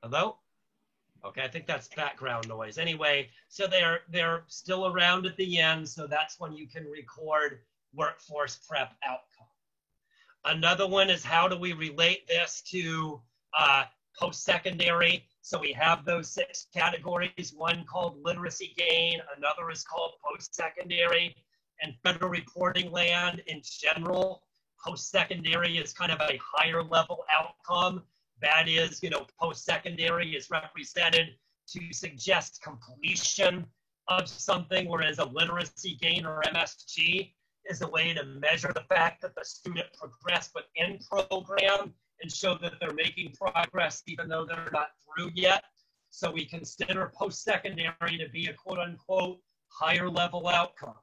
A: Hello? Okay, I think that's background noise. Anyway, so they're still around at the end, so that's when you can record workforce prep outcome. Another one is how do we relate this to post-secondary? So we have those 6 categories, one called literacy gain, another is called post-secondary, and federal reporting land in general. Post-secondary is kind of a higher level outcome. That is, post-secondary is represented to suggest completion of something, whereas a literacy gain or MSG is a way to measure the fact that the student progressed within program and show that they're making progress even though they're not through yet. So we consider post-secondary to be a quote-unquote higher level outcome.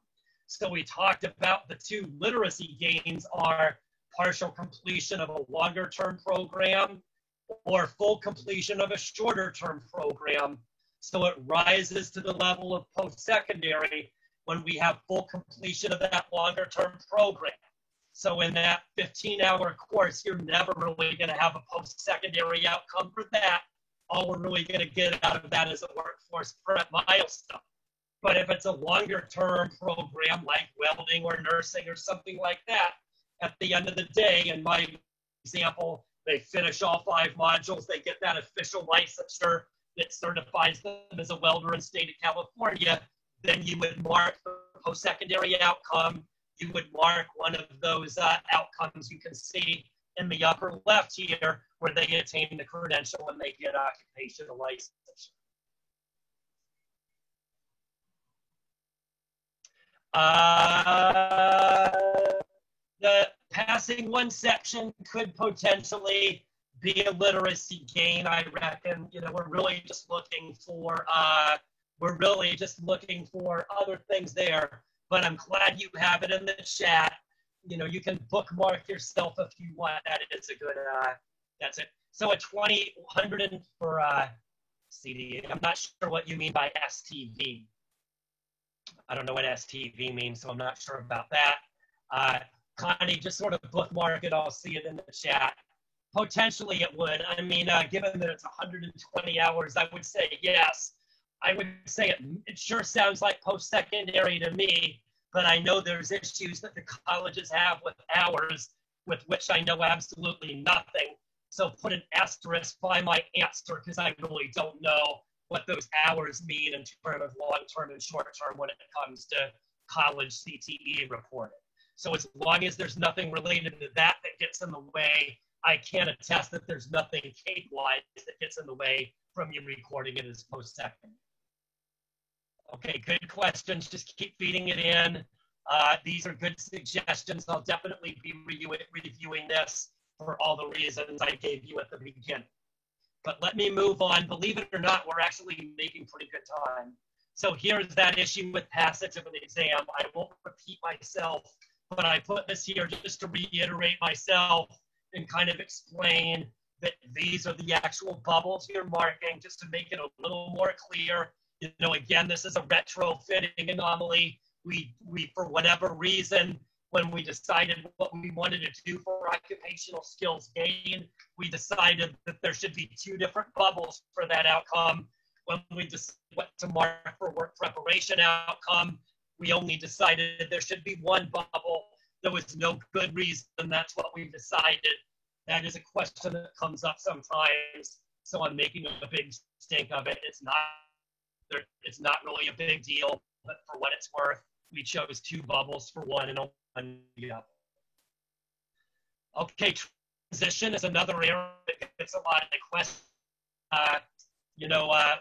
A: So we talked about the 2 literacy gains are partial completion of a longer-term program or full completion of a shorter-term program. So it rises to the level of post-secondary when we have full completion of that longer-term program. So in that 15-hour course, you're never really going to have a post-secondary outcome for that. All we're really going to get out of that is a workforce prep milestone. But if it's a longer-term program like welding or nursing or something like that, at the end of the day, in my example, they finish all 5 modules, they get that official licensure that certifies them as a welder in the state of California, then you would mark the post-secondary outcome. You would mark one of those outcomes you can see in the upper left here where they attain the credential and they get occupational licensure. The passing one section could potentially be a literacy gain, I reckon. We're really just looking for other things there. But I'm glad you have it in the chat. You can bookmark yourself if you want. That is a good. That's it. So a 2,100 for CD. I'm not sure what you mean by STV. I don't know what STV means, so I'm not sure about that. Connie, just sort of bookmark it. I'll see it in the chat. Potentially it would. I mean, given that it's 120 hours, I would say yes. I would say it sure sounds like post-secondary to me, but I know there's issues that the colleges have with hours, with which I know absolutely nothing. So put an asterisk by my answer because I really don't know what those hours mean in terms of long-term and short-term when it comes to college CTE reporting. So as long as there's nothing related to that gets in the way, I can attest that there's nothing CAPE-wise that gets in the way from you recording it as post-secondary. Okay, good questions. Just keep feeding it in. These are good suggestions. I'll definitely be reviewing this for all the reasons I gave you at the beginning. But let me move on. Believe it or not, we're actually making pretty good time. So here's that issue with passage of an exam. I won't repeat myself, but I put this here just to reiterate myself and kind of explain that these are the actual bubbles you're marking, just to make it a little more clear. Again, this is a retrofitting anomaly. We for whatever reason, when we decided what we wanted to do for occupational skills gain, we decided that there should be 2 different bubbles for that outcome. When we decided what to mark for work preparation outcome, we only decided there should be 1 bubble. There was no good reason. That's what we decided. That is a question that comes up sometimes, so I'm making a big stink of it. It's not really a big deal, but for what it's worth, we chose 2 bubbles for one and one the other. Okay, transition is another area that gets a lot of questions.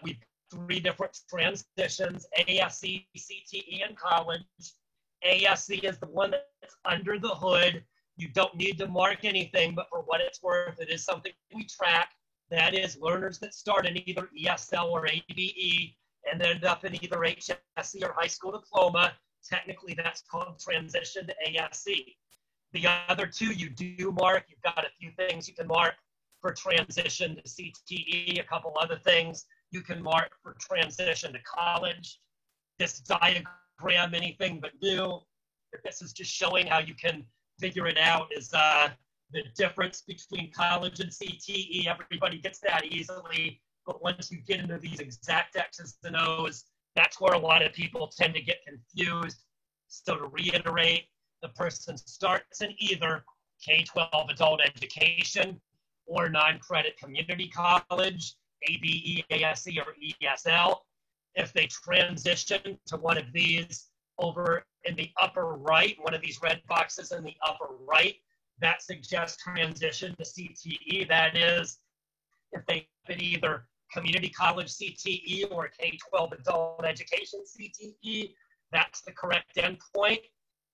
A: We 3 different transitions: ASC, CTE, and college. ASC is the one that's under the hood. You don't need to mark anything, but for what it's worth, it is something we track. That is learners that start in either ESL or ABE and end up in either HSE or high school diploma. Technically, that's called transition to ASC. The other 2 you do mark. You've got a few things you can mark for transition to CTE, a couple other things you can mark for transition to college. This diagram, anything but new. This is just showing how you can figure it out, is the difference between college and CTE. Everybody gets that easily, but once you get into these exact X's and O's, that's where a lot of people tend to get confused. So to reiterate, the person starts in either K-12 adult education or non-credit community college, ABE, ASE, or ESL. If they transition to one of these over in the upper right, one of these red boxes in the upper right, that suggests transition to CTE. That is, if they have either community college CTE or K-12 adult education CTE, that's the correct endpoint.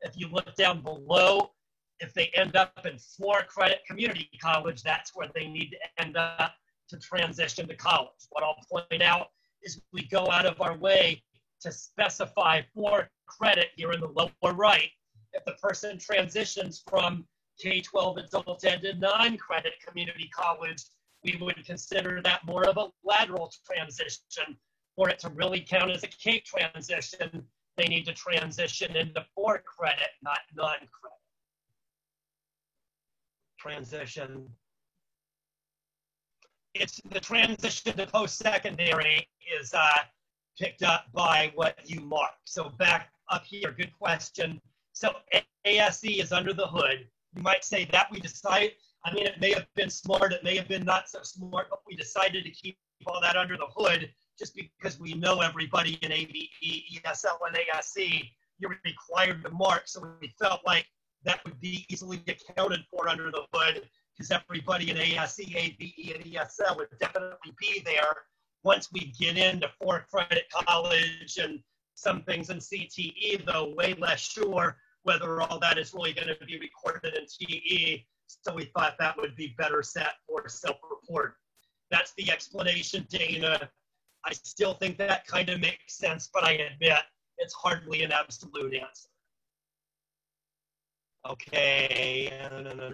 A: If you look down below, if they end up in 4-credit community college, that's where they need to end up to transition to college. What I'll point out is we go out of our way to specify 4 credit here in the lower right. If the person transitions from K-12 adult ed to non-credit community college, we would consider that more of a lateral transition. For it to really count as a K transition, they need to transition into 4 credit, not non-credit. Transition. It's the transition to post-secondary is picked up by what you mark. So back up here, good question. So ASE is under the hood. You might say that we decided, I mean, it may have been smart, it may have been not so smart, but we decided to keep all that under the hood just because we know everybody in ABE, ESL, and ASE, you're required to mark. So we felt like that would be easily accounted for under the hood because everybody in ASE, ABE, and ESL would definitely be there. Once we get into 4-credit college and some things in CTE, though, way less sure whether all that is really going to be recorded in TE. So we thought that would be better set for self-report. That's the explanation, Dana. I still think that kind of makes sense, but I admit it's hardly an absolute answer. Okay, no.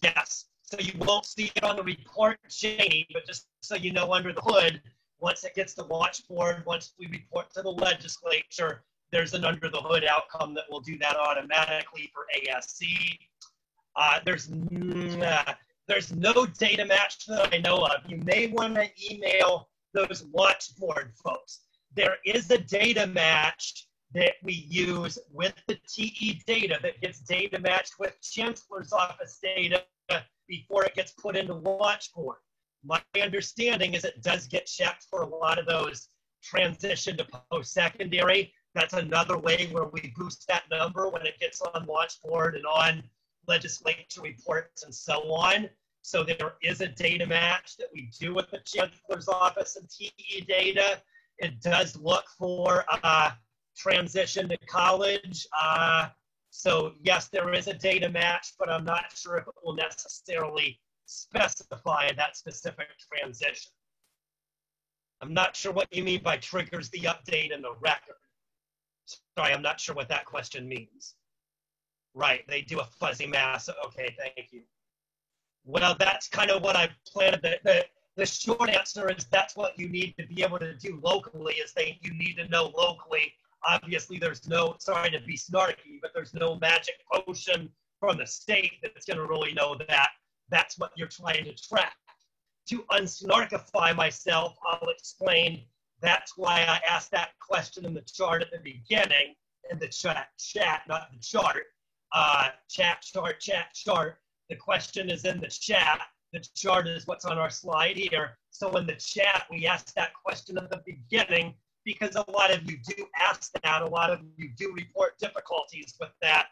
A: Yes, so you won't see it on the report, Janie, but just so you know, under the hood, once it gets to WatchBoard, once we report to the legislature, there's an under the hood outcome that will do that automatically for ASC. There's no data match that I know of. You may want to email those WatchBoard folks. There is a data match that we use with the TE data that gets data matched with Chancellor's Office data before it gets put into WatchBoard. My understanding is it does get checked for a lot of those transition to post-secondary. That's another way where we boost that number when it gets on WatchBoard and on legislature reports and so on. So there is a data match that we do with the Chancellor's Office and TE data. It does look for transition to college. So yes, there is a data match, but I'm not sure if it will necessarily specify that specific transition. I'm not sure what you mean by triggers the update in the record. Sorry, I'm not sure what that question means. Right, they do a fuzzy mass. Okay, thank you. Well, that's kind of what I planned. The short answer is that's what you need to be able to do locally is you need to know locally. Obviously, there's no, sorry to be snarky, but there's no magic potion from the state that's going to really know that that's what you're trying to track. To unsnarkify myself, I'll explain that's why I asked that question in the chart at the beginning, in the chat, not the chart. Chart. The question is in the chat. The chart is what's on our slide here. So in the chat, we asked that question at the beginning because a lot of you do ask that. A lot of you do report difficulties with that.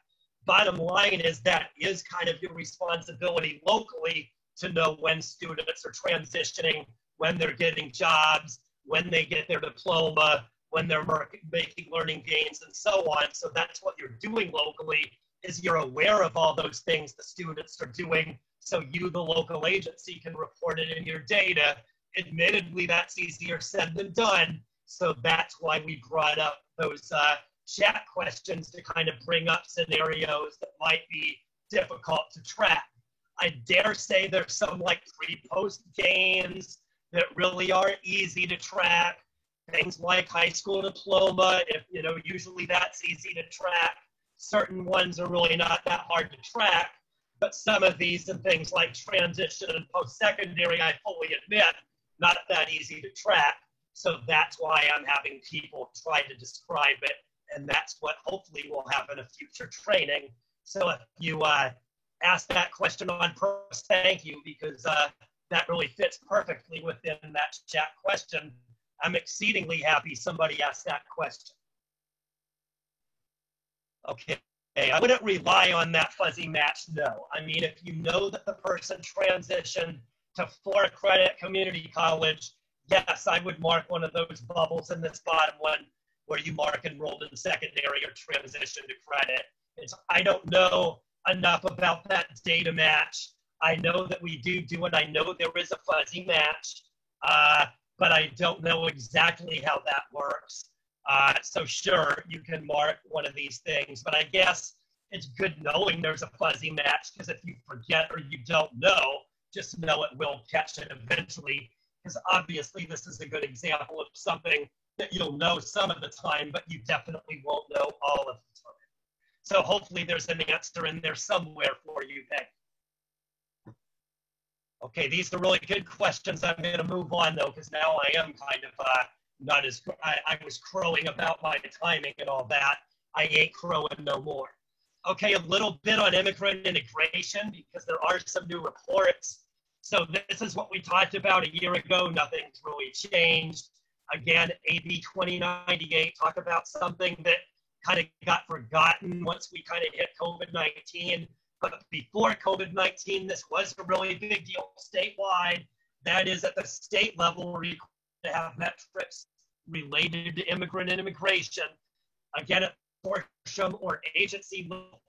A: Bottom line is that is kind of your responsibility locally to know when students are transitioning, when they're getting jobs, when they get their diploma, when they're making learning gains, and so on. So that's what you're doing locally, is you're aware of all those things the students are doing, so you, the local agency, can report it in your data. Admittedly, that's easier said than done, so that's why we brought up those chat questions to kind of bring up scenarios that might be difficult to track. I dare say there's some like pre-post gains that really are easy to track. Things like high school diploma, usually that's easy to track. Certain ones are really not that hard to track, but some of these and things like transition and post-secondary, I fully admit, not that easy to track. So that's why I'm having people try to describe it, and that's what hopefully will happen in a future training. So if you asked that question on purpose. Thank you, because that really fits perfectly within that chat question. I'm exceedingly happy somebody asked that question. Okay, I wouldn't rely on that fuzzy match, no. I mean, if you know that the person transitioned to 4-credit community college, yes, I would mark one of those bubbles in this bottom one where you mark enrolled in secondary or transition to credit. I don't know enough about that data match. I know that we do it. I know there is a fuzzy match, but I don't know exactly how that works. So sure, you can mark one of these things, but I guess it's good knowing there's a fuzzy match, because if you forget or you don't know, just know it will catch it eventually, because obviously this is a good example of something that you'll know some of the time, but you definitely won't know all of the time. So hopefully there's an answer in there somewhere for you, Peg. Okay, these are really good questions. I'm going to move on, though, because now I am kind of not as, I was crowing about my timing and all that. I ain't crowing no more. Okay, a little bit on immigrant integration, because there are some new reports. So this is what we talked about a year ago. Nothing's really changed. Again, AB 2098, talk about something that kind of got forgotten once we kind of hit COVID-19. But before COVID-19, this was a really big deal statewide. That is, at the state level, we're required to have metrics related to immigrant and immigration. Again, at consortium or agency level,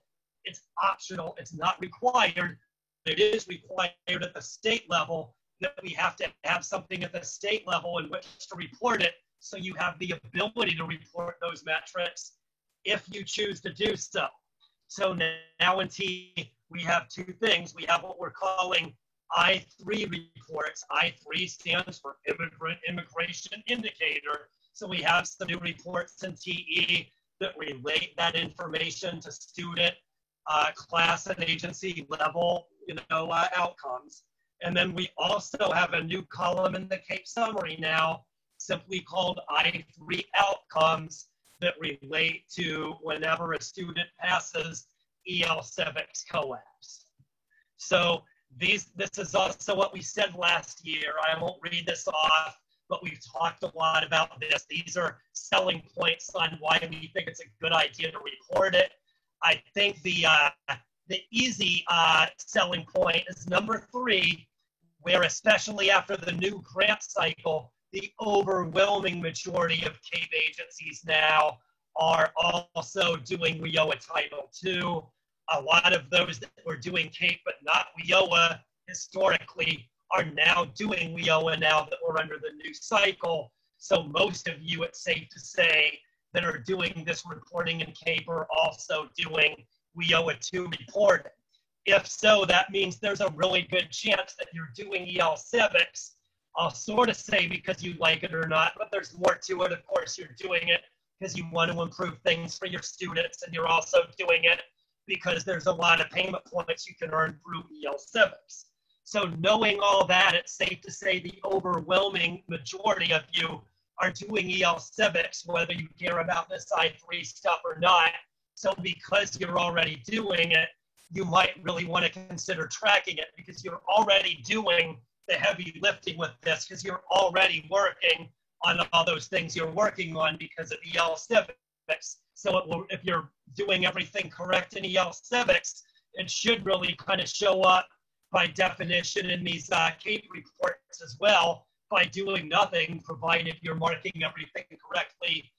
A: it's optional. It's not required. It is required at the state level that we have to have something at the state level in which to report it, so you have the ability to report those metrics if you choose to do so. So now in T, we have two things. We have what we're calling I3 reports. I3 stands for Immigrant Immigration Indicator. So we have some new reports in TE that relate that information to student, class, and agency level, outcomes. And then we also have a new column in the CAPE summary now, simply called I3 outcomes, that relate to whenever a student passes EL Civics COAPs. So this is also what we said last year. I won't read this off, but we've talked a lot about this. These are selling points on why we think it's a good idea to report it. I think the easy selling point is number 3, where especially after the new grant cycle, the overwhelming majority of CAPE agencies now are also doing WIOA Title II. A lot of those that were doing CAPE but not WIOA historically are now doing WIOA now that we're under the new cycle. So most of you, it's safe to say, that are doing this reporting in CAPE are also doing WIOA II reporting. If so, that means there's a really good chance that you're doing EL Civics. I'll sort of say because you like it or not, but there's more to it. Of course, you're doing it because you want to improve things for your students, and you're also doing it because there's a lot of payment points you can earn through EL Civics. So knowing all that, it's safe to say the overwhelming majority of you are doing EL Civics, whether you care about this I3 stuff or not. So because you're already doing it, you might really want to consider tracking it, because you're already doing the heavy lifting with this, because you're already working on all those things you're working on because of EL Civics. So if you're doing everything correct in EL Civics, it should really kind of show up by definition in these CAPE reports as well, by doing nothing, provided you're marking everything correctly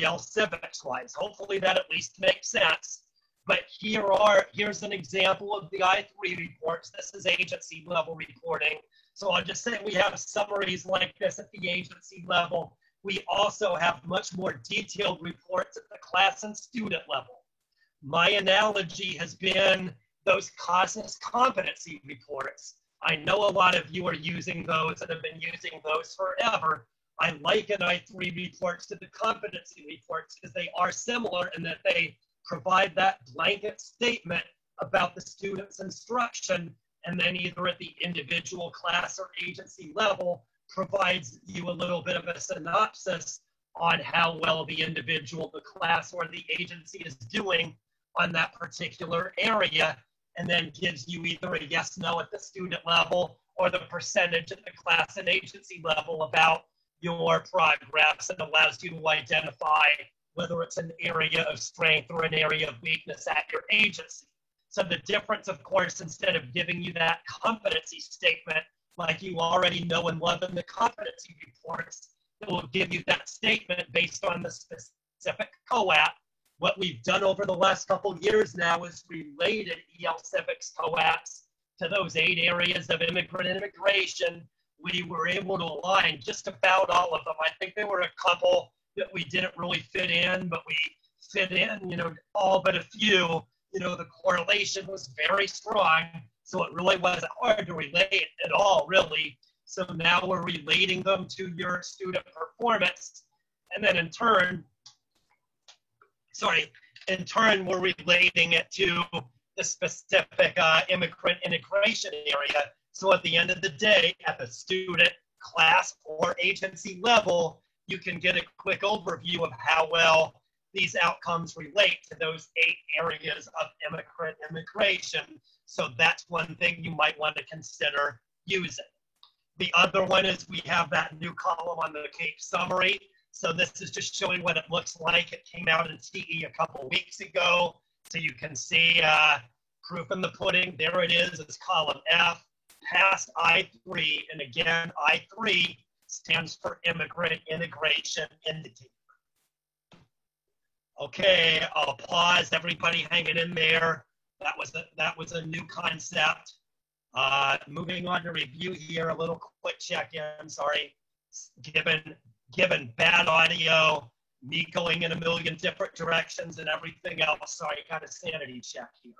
A: EL Civics wise. Hopefully that at least makes sense. But here's an example of the I3 reports. This is agency level reporting. So I'll just say we have summaries like this at the agency level. We also have much more detailed reports at the class and student level. My analogy has been those CASAS competency reports. I know a lot of you are using those and have been using those forever. I liken I3 reports to the competency reports because they are similar in that they provide that blanket statement about the student's instruction, and then either at the individual class or agency level provides you a little bit of a synopsis on how well the individual, the class, or the agency is doing on that particular area. and then gives you either a yes, no at the student level or the percentage at the class and agency level about your progress, and allows you to identify whether it's an area of strength or an area of weakness at your agency. So the difference, of course, instead of giving you that competency statement like you already know and love in the competency reports, it will give you that statement based on the specific COAP. What we've done over the last couple of years now is related EL Civics COAPs to those 8 areas of immigrant and immigration. We were able to align just about all of them. I think there were a couple that we didn't really fit in, but we fit in, all but a few. The correlation was very strong, so it really wasn't hard to relate at all, really. So now we're relating them to your student performance, and then in turn, we're relating it to the specific immigrant integration area. So at the end of the day, at the student, class, or agency level, you can get a quick overview of how well these outcomes relate to those 8 areas of immigrant immigration. So that's one thing you might want to consider using. The other one is we have that new column on the CAPE summary. So this is just showing what it looks like. It came out in TE a couple weeks ago. So you can see proof in the pudding. There it is. It's column F, past I3. And again, I3 stands for Immigrant Integration Indicator. Okay, I'll pause. Everybody hanging in there. That was a new concept. Moving on to review here, a little quick check-in. Sorry, given bad audio, me going in a million different directions and everything else. Sorry, kind of sanity check here.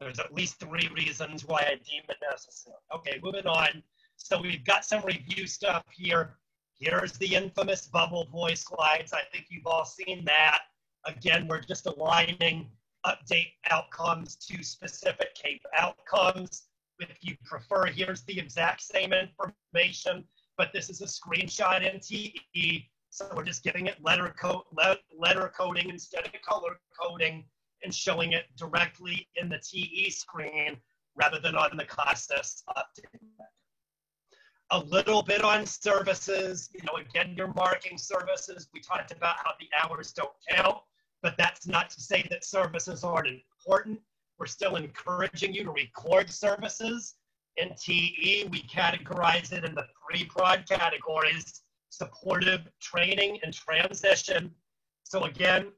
A: There's at least 3 reasons why I deem it necessary. Okay, moving on. So we've got some review stuff here. Here's the infamous bubble voice slides. I think you've all seen that. Again, we're just aligning update outcomes to specific CAPE outcomes. If you prefer, here's the exact same information, but this is a screenshot in TE. So we're just giving it letter coding instead of color coding and showing it directly in the TE screen rather than on the CASAS update. A little bit on services. Again, you're marking services. We talked about how the hours don't count, but that's not to say that services aren't important. We're still encouraging you to record services. In TE, we categorize it in the 3 broad categories: supportive, training, and transition. So again,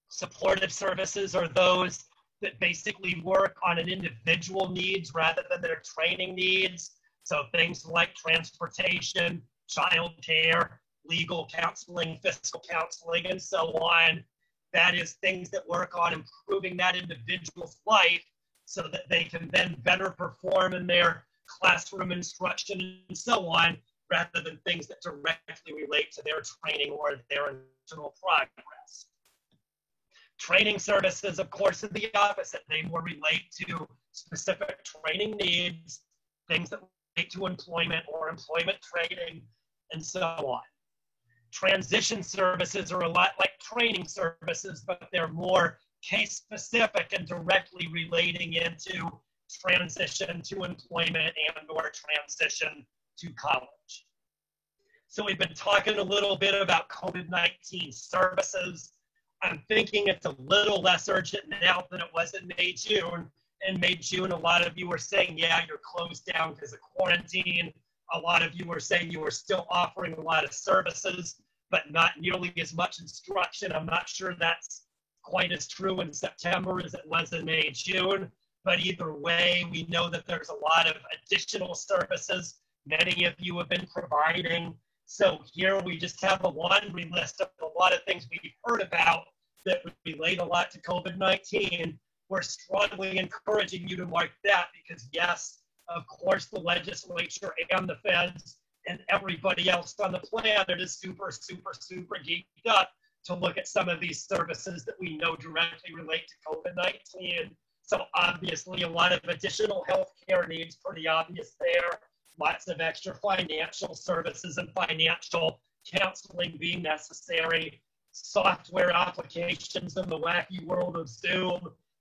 A: supportive services are those that basically work on an individual needs rather than their training needs. So things like transportation, childcare, legal counseling, fiscal counseling, and so on. That is things that work on improving that individual's life so that they can then better perform in their classroom instruction and so on, rather than things that directly relate to their training or their internal progress. Training services, of course, are the opposite. They more relate to specific training needs, things that relate to employment or employment training, and so on. Transition services are a lot like training services, but they're more case-specific and directly relating into transition to employment and or transition to college. So we've been talking a little bit about COVID-19 services. I'm thinking it's a little less urgent now than it was in May, June. In May, June, a lot of you were saying, yeah, you're closed down because of quarantine. A lot of you were saying you were still offering a lot of services, but not nearly as much instruction. I'm not sure that's quite as true in September as it was in May, June. But either way, we know that there's a lot of additional services many of you have been providing. So here we just have a laundry list of a lot of things we've heard about that relate a lot to COVID-19. We're strongly encouraging you to mark that because, yes, of course, the legislature and the feds and everybody else on the planet is super, super, super geeked up to look at some of these services that we know directly relate to COVID-19. So obviously a lot of additional healthcare needs, pretty obvious there. Lots of extra financial services and financial counseling being necessary. Software applications in the wacky world of Zoom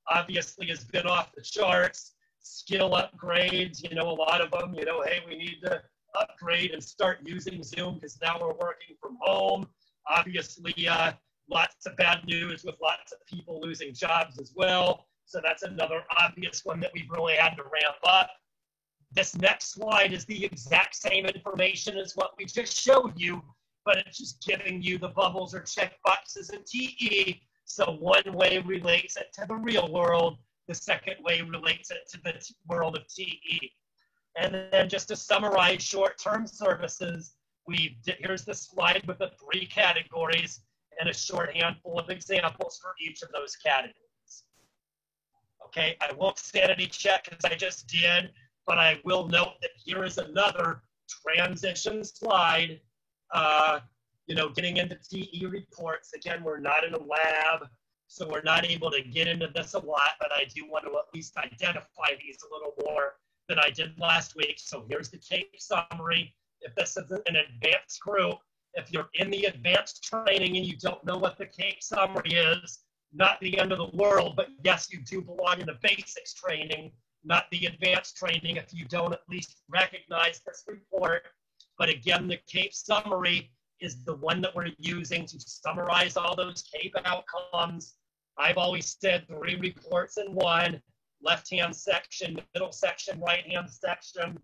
A: obviously has been off the charts. Skill upgrades, a lot of them, hey, we need to upgrade and start using Zoom because now we're working from home. Obviously, lots of bad news with lots of people losing jobs as well. So that's another obvious one that we've really had to ramp up. This next slide is the exact same information as what we just showed you, but it's just giving you the bubbles or check boxes in TE. So one way relates it to the real world. The second way relates it to the world of TE. And then just to summarize short-term services, here's the slide with the 3 categories and a short handful of examples for each of those categories. Okay, I won't sanity check as I just did, but I will note that here is another transition slide, getting into TE reports. Again, we're not in a lab, so we're not able to get into this a lot, but I do want to at least identify these a little more than I did last week. So here's the CAPE summary. If this is an advanced group, if you're in the advanced training and you don't know what the CAPE summary is, not the end of the world, but yes, you do belong in the basics training, not the advanced training if you don't at least recognize this report. But again, the CAPE summary is the one that we're using to summarize all those CAPE outcomes. I've always said 3 reports in one, left-hand section, middle section, right-hand section.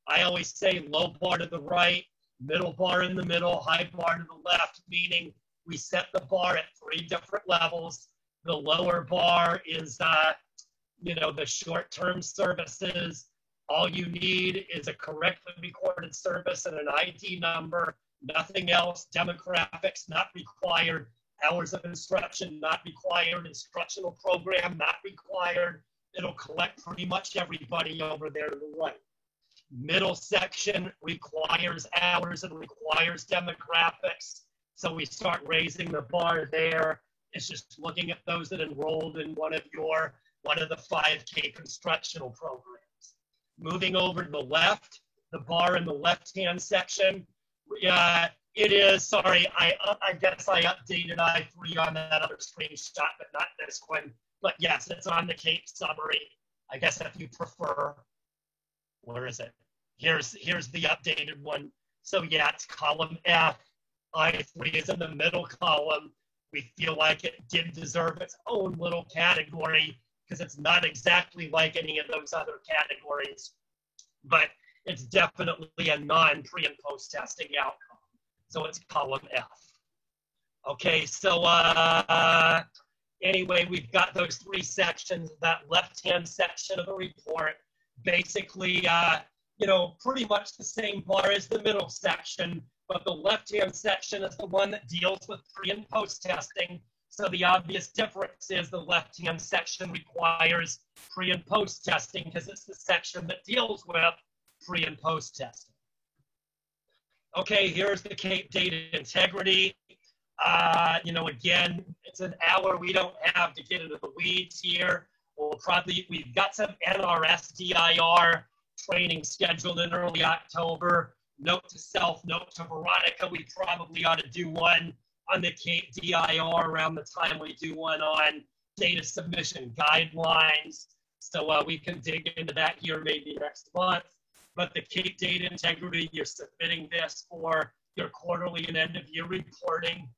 A: I always say low bar to the right, middle bar in the middle, high bar to the left, meaning we set the bar at 3 different levels. The lower bar is, the short-term services. All you need is a correctly recorded service and an ID number, nothing else. Demographics not required. Hours of instruction not required. Instructional program not required. It'll collect pretty much everybody over there to the right. Middle section requires hours and requires demographics. So we start raising the bar there. It's just looking at those that enrolled in one of the 5 CAPE instructional programs. Moving over to the left, the bar in the left-hand section, it is, sorry, I guess I updated I3 on that other screenshot, but not this one. But yes, it's on the CAPE summary. I guess if you prefer, where is it? Here's the updated one. So yeah, it's column F. I3 is in the middle column. We feel like it did deserve its own little category because it's not exactly like any of those other categories, but it's definitely a non-pre and post-testing outcome. So it's column F. Okay, so anyway, we've got those 3 sections. That left-hand section of the report, basically, pretty much the same bar as the middle section, but the left-hand section is the one that deals with pre and post-testing. So the obvious difference is the left-hand section requires pre and post-testing because it's the section that deals with pre and post-testing. Okay, here's the CAPE data integrity. Again, it's an hour we don't have to get into the weeds here. We've got some NRS DIR training scheduled in early October. Note to self, note to Veronica, we probably ought to do one on the CAPE DIR around the time we do one on data submission guidelines. So we can dig into that here maybe next month. But the CAPE data integrity, you're submitting this for your quarterly and end of year reporting.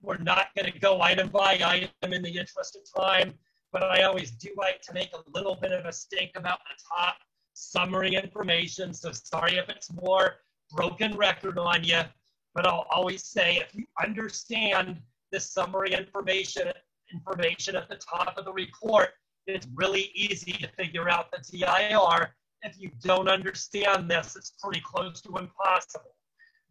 A: We're not going to go item by item in the interest of time, but I always do like to make a little bit of a stink about the top summary information. So sorry if it's more broken record on you, but I'll always say if you understand the summary information at the top of the report, it's really easy to figure out the DIR. If you don't understand this, it's pretty close to impossible.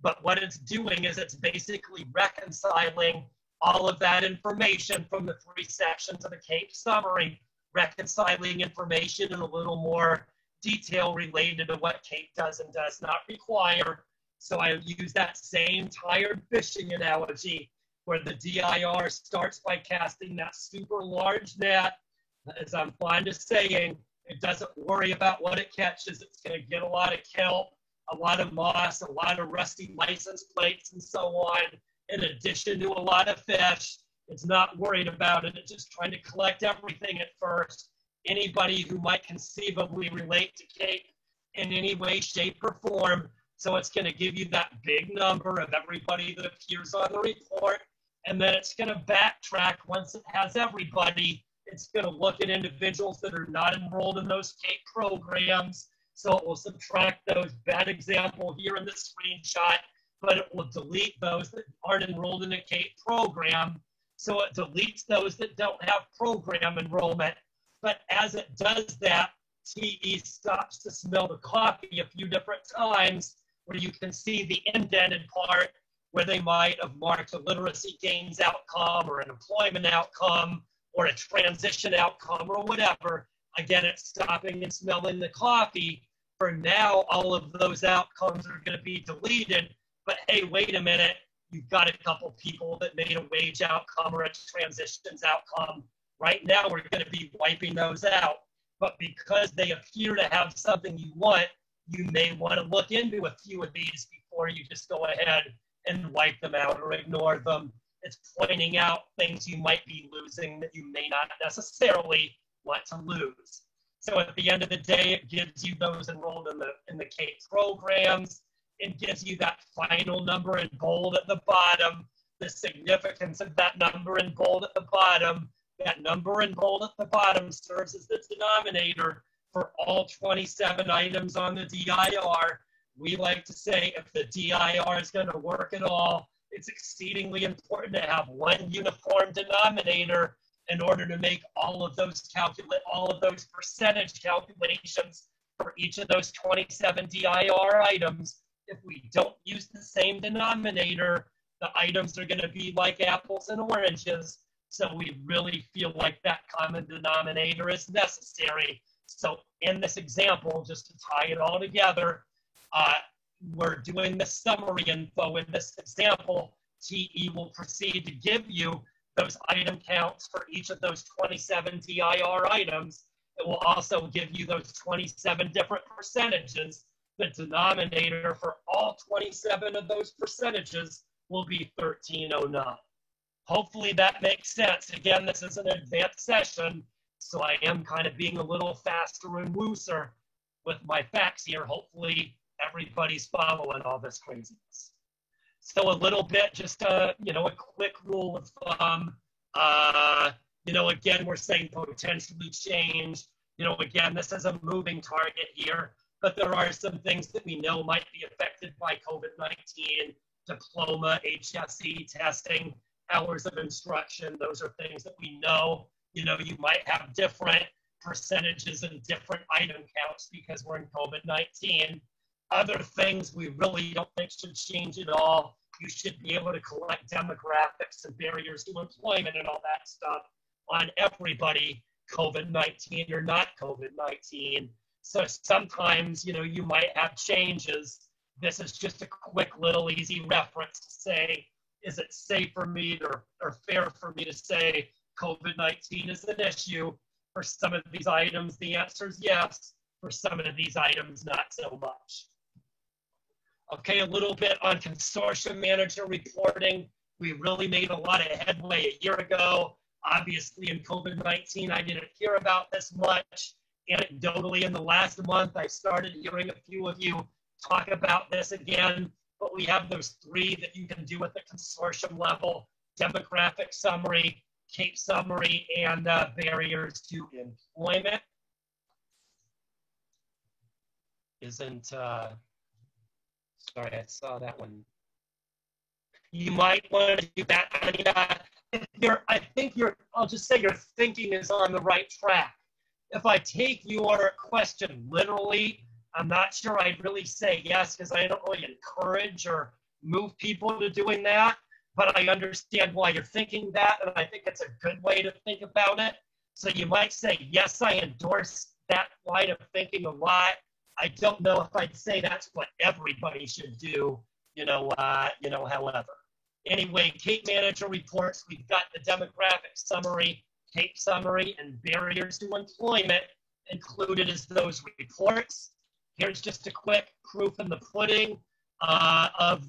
A: But what it's doing is it's basically reconciling all of that information from the 3 sections of the CAPE summary, reconciling information in a little more detail related to what CAPE does and does not require. So I use that same tired fishing analogy where the DIR starts by casting that super large net. As I'm fond of saying, it doesn't worry about what it catches. It's going to get a lot of kelp, a lot of moss, a lot of rusty license plates, and so on, in addition to a lot of fish. It's not worried about it. It's just trying to collect everything at first. Anybody who might conceivably relate to Cape in any way, shape, or form. So it's going to give you that big number of everybody that appears on the report. And then it's going to backtrack once it has everybody. It's going to look at individuals that are not enrolled in those Cape programs. So it will subtract those. Bad example here in the screenshot, but it will delete those that aren't enrolled in a Cape program. So it deletes those that don't have program enrollment. But as it does that, TE stops to smell the coffee a few different times, where you can see the indented part where they might have marked a literacy gains outcome or an employment outcome or a transition outcome or whatever. Again, it's stopping and smelling the coffee. For now, all of those outcomes are going to be deleted. But hey, wait a minute. You've got a couple people that made a wage outcome or a transitions outcome. Right now, we're going to be wiping those out. But because they appear to have something you want, you may want to look into a few of these before you just go ahead and wipe them out or ignore them. It's pointing out things you might be losing that you may not necessarily want to lose. So at the end of the day, it gives you those enrolled in the Cape programs. It gives you that final number in bold at the bottom, the significance of that number in bold at the bottom. That number in bold at the bottom serves as the denominator for all 27 items on the DIR. We like to say if the DIR is going to work at all, it's exceedingly important to have one uniform denominator in order to make all of those percentage calculations for each of those 27 DIR items. If we don't use the same denominator, the items are going to be like apples and oranges. So we really feel like that common denominator is necessary. So in this example, just to tie it all together, we're doing the summary info in this example. TE will proceed to give you those item counts for each of those 27 DIR items. It will also give you those 27 different percentages. The denominator for all 27 of those percentages will be 1309. Hopefully that makes sense. Again, this is an advanced session, so I am kind of being a little faster and looser with my facts here. Hopefully everybody's following all this craziness. So a little bit, just a quick rule of thumb. Again, we're saying potentially change. Again, this is a moving target here, but there are some things that we know might be affected by COVID-19, diploma, HSE testing, hours of instruction. Those are things that we know. You might have different percentages and different item counts because we're in COVID-19. Other things we really don't think should change at all. You should be able to collect demographics and barriers to employment and all that stuff on everybody, COVID-19 or not COVID-19. So sometimes, you might have changes. This is just a quick little easy reference to say, is it safe for me or fair for me to say COVID-19 is an issue? For some of these items, the answer is yes. For some of these items, not so much. Okay, a little bit on consortium manager reporting. We really made a lot of headway a year ago. Obviously, in COVID-19, I didn't hear about this much. Anecdotally, in the last month, I started hearing a few of you talk about this again. But we have those three that you can do at the consortium level: demographic summary, Cape summary, and barriers to employment. Sorry, I saw that one. You might want to do that. I'll just say your thinking is on the right track. If I take your question literally, I'm not sure I'd really say yes, because I don't really encourage or move people to doing that. But I understand why you're thinking that, and I think it's a good way to think about it. So you might say, yes, I endorse that line of thinking a lot. I don't know if I'd say that's what everybody should do, however. Anyway, Cape Manager reports, we've got the demographic summary, Cape summary, and barriers to employment included as those reports. Here's just a quick proof in the pudding of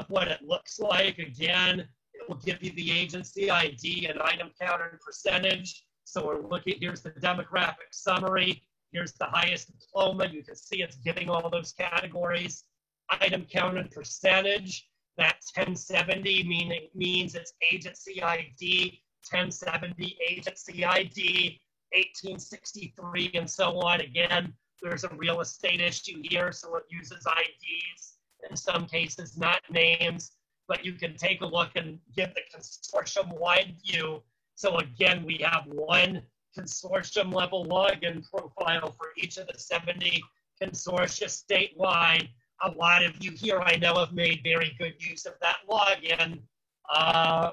A: what it looks like. Again, it will give you the agency ID and item count and percentage. So we're looking, here's the demographic summary. Here's the highest diploma. You can see it's giving all those categories. Item count and percentage. That 1070 means it's agency ID, 1070 agency ID, 1863, and so on. Again, there's a real estate issue here, so it uses IDs, in some cases not names, but you can take a look and give the consortium-wide view. So again, we have one consortium level login profile for each of the 70 consortia statewide. A lot of you here I know have made very good use of that login,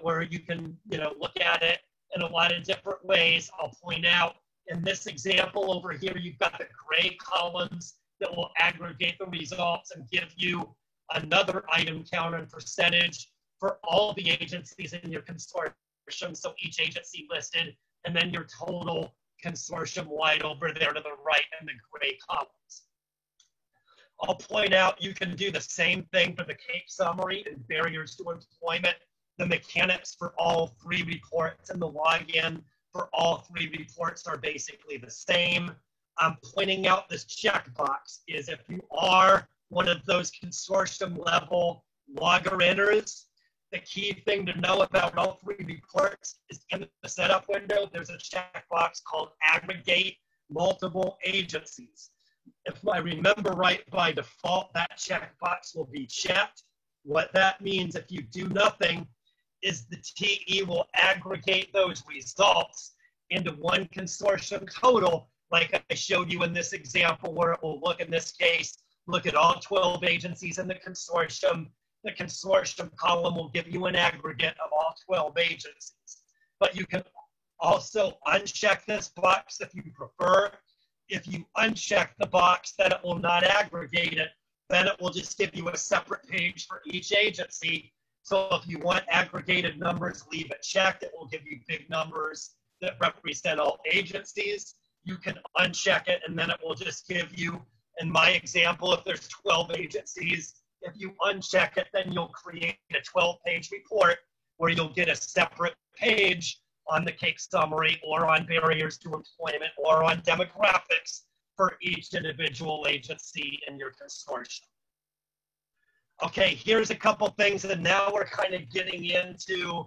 A: where you can look at it in a lot of different ways. I'll point out in this example over here, you've got the gray columns that will aggregate the results and give you another item count and percentage for all the agencies in your consortium. So each agency listed, and then your total consortium wide over there to the right in the gray columns. I'll point out you can do the same thing for the CAPE summary and barriers to employment. The mechanics for all three reports and the login for all three reports are basically the same. I'm pointing out this checkbox is if you are one of those consortium level logger enters, the key thing to know about all three reports is in the setup window, there's a checkbox called aggregate multiple agencies. If I remember right, by default, that checkbox will be checked. What that means, if you do nothing, is the TE will aggregate those results into one consortium total, like I showed you in this example, where it will look, in this case, look at all 12 agencies in the consortium. The consortium column will give you an aggregate of all 12 agencies. But you can also uncheck this box if you prefer. If you uncheck the box, then it will not aggregate it. Then it will just give you a separate page for each agency. So if you want aggregated numbers, leave it checked. It will give you big numbers that represent all agencies. You can uncheck it, and then it will just give you, in my example, if there's 12 agencies, if you uncheck it, then you'll create a 12-page report where you'll get a separate page on the CAPE summary or on barriers to employment or on demographics for each individual agency in your consortium. Okay, here's a couple things, and now we're kind of getting into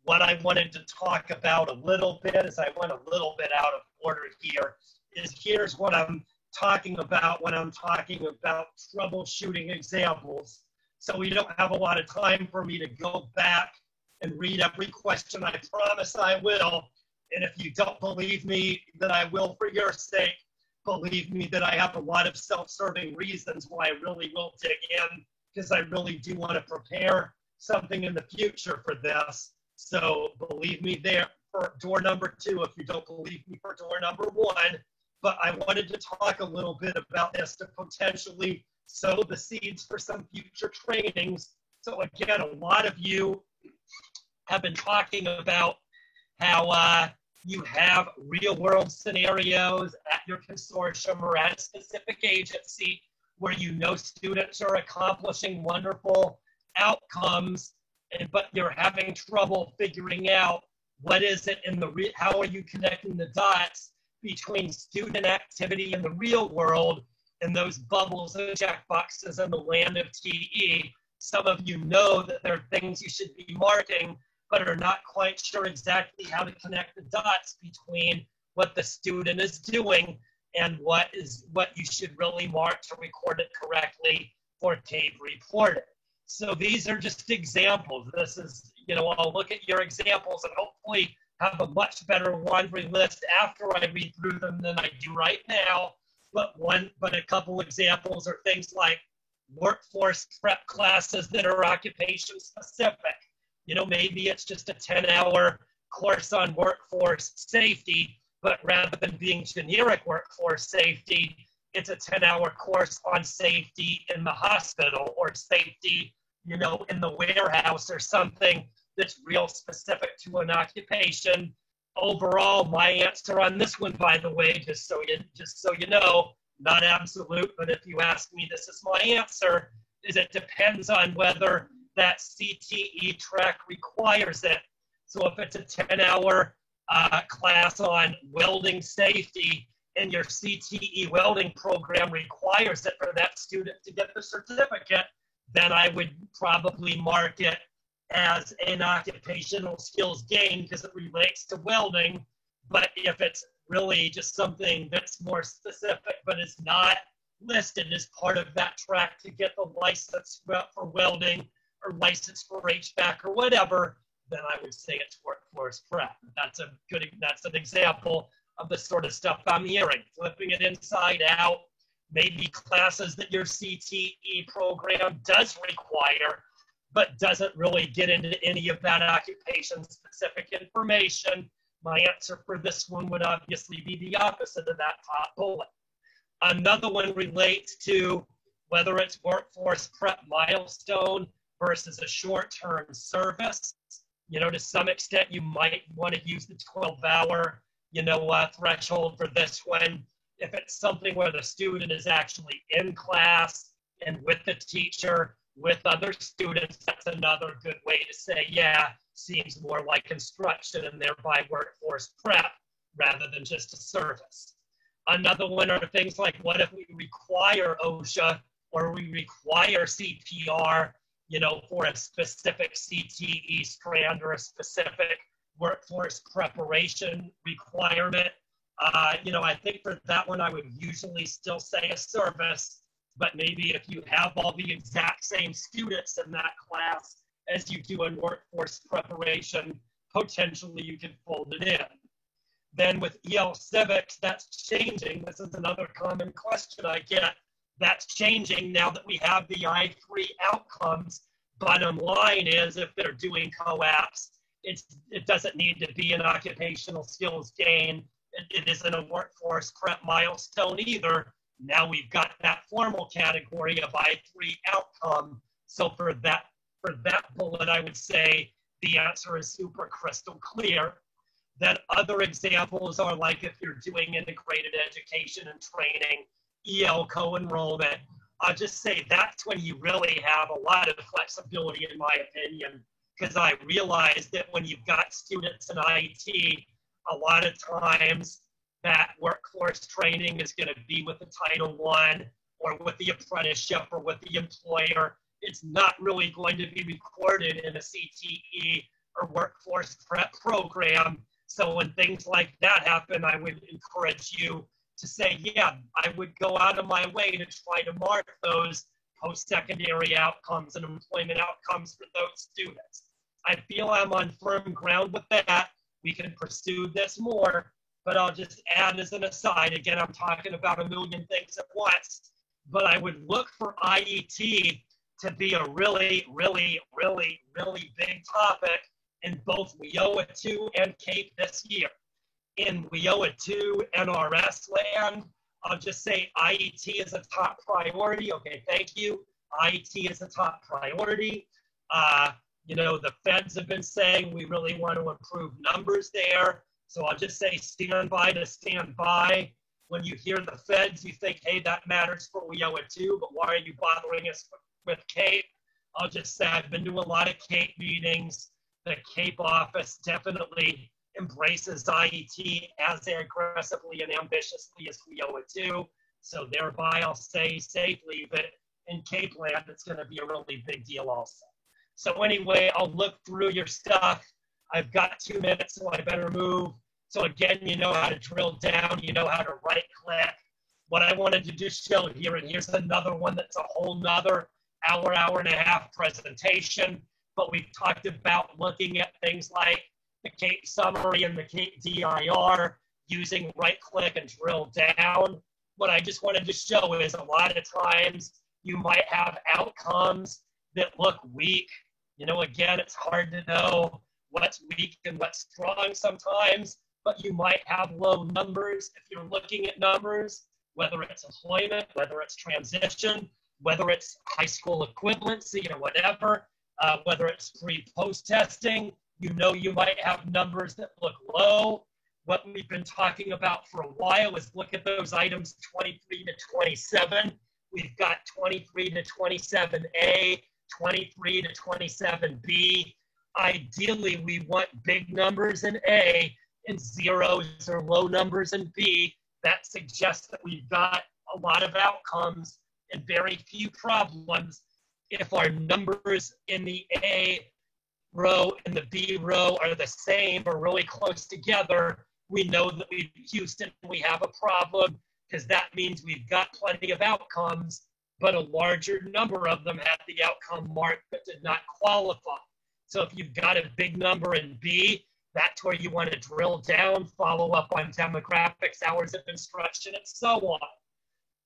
A: what I wanted to talk about a little bit as I went a little bit out of order here, here's what I'm talking about when I'm talking about troubleshooting examples. So we don't have a lot of time for me to go back and read every question. I promise I will. And if you don't believe me that I will for your sake, believe me that I have a lot of self-serving reasons why I really will dig in, because I really do want to prepare something in the future for this. So believe me there for door number 2 if you don't believe me for door number 1. But I wanted to talk a little bit about this to potentially sow the seeds for some future trainings. So again, a lot of you have been talking about how you have real world scenarios at your consortium or at a specific agency where you know students are accomplishing wonderful outcomes, but you're having trouble figuring out what is it in the how are you connecting the dots between student activity in the real world and those bubbles and checkboxes in the land of TE. Some of you know that there are things you should be marking, but are not quite sure exactly how to connect the dots between what the student is doing and what you should really mark to record it correctly for CAPE reporting. So these are just examples. This is, I'll look at your examples and hopefully have a much better laundry list after I read through them than I do right now. But a couple examples are things like workforce prep classes that are occupation specific. Maybe it's just a 10-hour course on workforce safety, but rather than being generic workforce safety, it's a 10-hour course on safety in the hospital or safety, in the warehouse or something that's real specific to an occupation. Overall, my answer on this one, by the way, just so you know, not absolute, but if you ask me, this is my answer, is it depends on whether that CTE track requires it. So if it's a 10-hour class on welding safety and your CTE welding program requires it for that student to get the certificate, then I would probably mark it as an occupational skills gain because it relates to welding. But if it's really just something that's more specific but is not listed as part of that track to get the license for welding or license for HVAC or whatever, then I would say it's workforce prep. That's an example of the sort of stuff I'm hearing. Flipping it inside out, maybe classes that your CTE program does require, but doesn't really get into any of that occupation-specific information. My answer for this one would obviously be the opposite of that top bullet. Another one relates to whether it's workforce prep milestone versus a short-term service. You know, to some extent, you might want to use the 12-hour, threshold for this one. If it's something where the student is actually in class and with the teacher, with other students, that's another good way to say, yeah, seems more like instruction and thereby workforce prep rather than just a service. Another one are things like, what if we require OSHA or we require CPR, for a specific CTE strand or a specific workforce preparation requirement? I think for that one, I would usually still say a service, but maybe if you have all the exact same students in that class as you do in workforce preparation, potentially you can fold it in. Then with EL Civics, that's changing. This is another common question I get. That's changing now that we have the I3 outcomes. Bottom line is, if they're doing co-ops, it doesn't need to be an occupational skills gain. It isn't a workforce prep milestone either. Now we've got that formal category of I3 outcome. So for that bullet, I would say the answer is super crystal clear. Then other examples are like if you're doing integrated education and training, EL co-enrollment. I'll just say that's when you really have a lot of flexibility, in my opinion, because I realize that when you've got students in IT, a lot of times that workforce training is going to be with the Title I or with the apprenticeship or with the employer. It's not really going to be recorded in a CTE or workforce prep program. So when things like that happen, I would encourage you to say, yeah, I would go out of my way to try to mark those post-secondary outcomes and employment outcomes for those students. I feel I'm on firm ground with that. We can pursue this more, but I'll just add as an aside, again, I'm talking about a million things at once, but I would look for IET to be a really, really, really, really big topic in both WIOA 2 and CAPE this year. In WIOA 2 NRS land, I'll just say IET is a top priority. Okay, thank you. IET is a top priority. The feds have been saying we really want to improve numbers there. So I'll just say stand by to stand by. When you hear the feds, you think, hey, that matters for WIOA 2, but why are you bothering us with CAPE? I'll just say I've been to a lot of CAPE meetings. The CAPE office definitely embraces IET as aggressively and ambitiously as WIOA 2. So thereby I'll say safely that in CAPE land, it's going to be a really big deal also. So anyway, I'll look through your stuff. I've got 2 minutes, so I better move. So again, you know how to drill down, you know how to right click. What I wanted to just show here, and here's another one that's a whole nother hour and a half presentation, but we've talked about looking at things like the CAPE summary and the CAPE DIR, using right click and drill down. What I just wanted to show is a lot of times you might have outcomes that look weak. Again, it's hard to know what's weak and what's strong sometimes, but you might have low numbers. If you're looking at numbers, whether it's employment, whether it's transition, whether it's high school equivalency or whatever, whether it's pre-post testing, you might have numbers that look low. What we've been talking about for a while is look at those items 23 to 27. We've got 23 to 27A 23 to 27B. Ideally, we want big numbers in A and zeros or low numbers in B. That suggests that we've got a lot of outcomes and very few problems. If our numbers in the A row and the B row are the same or really close together, we know that Houston, we have a problem, because that means we've got plenty of outcomes, but a larger number of them had the outcome mark but did not qualify. So if you've got a big number in B, that's where you want to drill down, follow up on demographics, hours of instruction, and so on.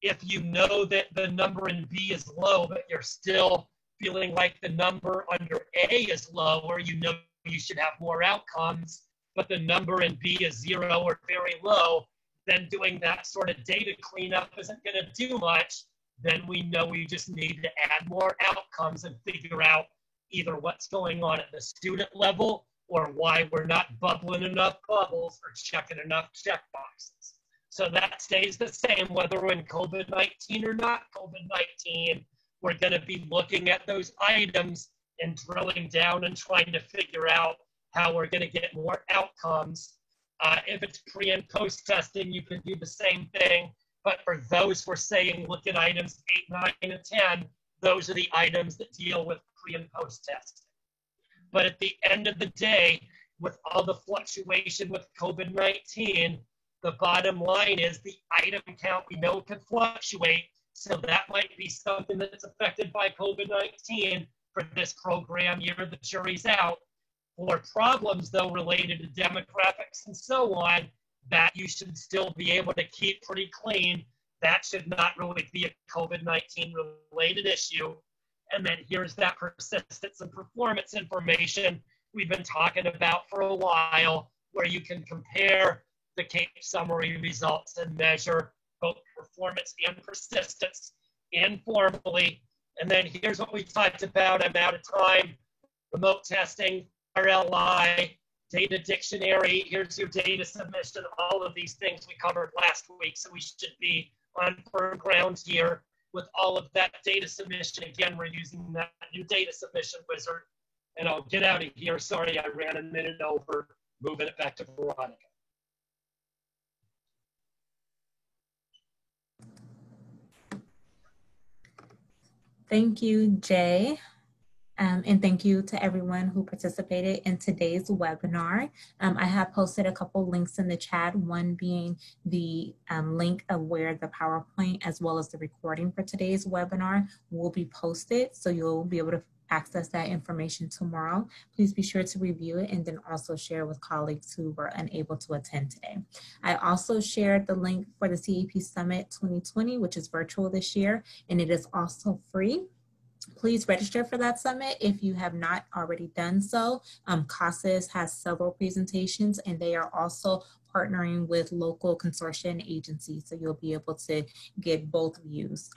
A: If you know that the number in B is low, but you're still feeling like the number under A is low, or you know you should have more outcomes, but the number in B is 0 or very low, then doing that sort of data cleanup isn't going to do much. Then we know we just need to add more outcomes and figure out either what's going on at the student level or why we're not bubbling enough bubbles or checking enough check boxes. So that stays the same whether we're in COVID-19 or not COVID-19. We're going to be looking at those items and drilling down and trying to figure out how we're going to get more outcomes. If it's pre and post testing, you can do the same thing. But for those, we're saying look at items 8, 9, and 10. Those are the items that deal with pre and post testing. But at the end of the day, with all the fluctuation with COVID-19, the bottom line is the item count we know can fluctuate. So that might be something that's affected by COVID-19 for this program year. The jury's out. For problems, though, related to demographics and so on, that you should still be able to keep pretty clean. That should not really be a COVID-19 related issue. And then here's that persistence and performance information we've been talking about for a while, where you can compare the CAPE summary results and measure both performance and persistence informally. And then here's what we talked about. I'm out of time. Remote testing, RLI, data dictionary. Here's your data submission. All of these things we covered last week. So we should be on firm ground here with all of that data submission. Again, we're using that new data submission wizard. And I'll get out of here. Sorry, I ran a minute over. Moving it back to Veronica.
B: Thank you, Jay. And thank you to everyone who participated in today's webinar. I have posted a couple links in the chat, one being the link of where the PowerPoint as well as the recording for today's webinar will be posted. So you'll be able to access that information tomorrow. Please be sure to review it and then also share with colleagues who were unable to attend today. I also shared the link for the CAP Summit 2020, which is virtual this year, and it is also free. Please register for that summit if you have not already done so. CASAS has several presentations, and they are also partnering with local consortia and agencies, so you'll be able to get both views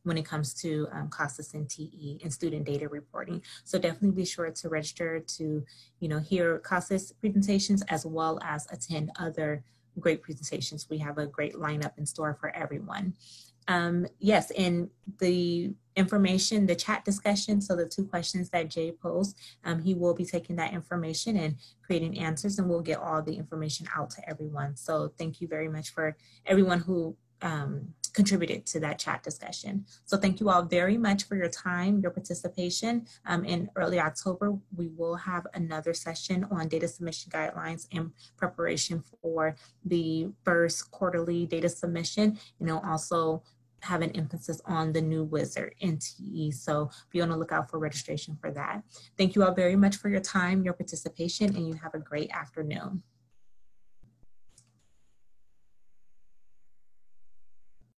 B: when it comes to CASAS and TE and student data reporting. So definitely be sure to register to hear CASAS presentations as well as attend other great presentations. We have a great lineup in store for everyone. Yes, in the information, the chat discussion, so the 2 questions that Jay posed, he will be taking that information and creating answers, and we'll get all the information out to everyone. So thank you very much for everyone who contributed to that chat discussion. So thank you all very much for your time, your participation. In early October, we will have another session on data submission guidelines in preparation for the first quarterly data submission, also have an emphasis on the new wizard in TE. So be on the lookout for registration for that. Thank you all very much for your time, your participation, and you have a great afternoon.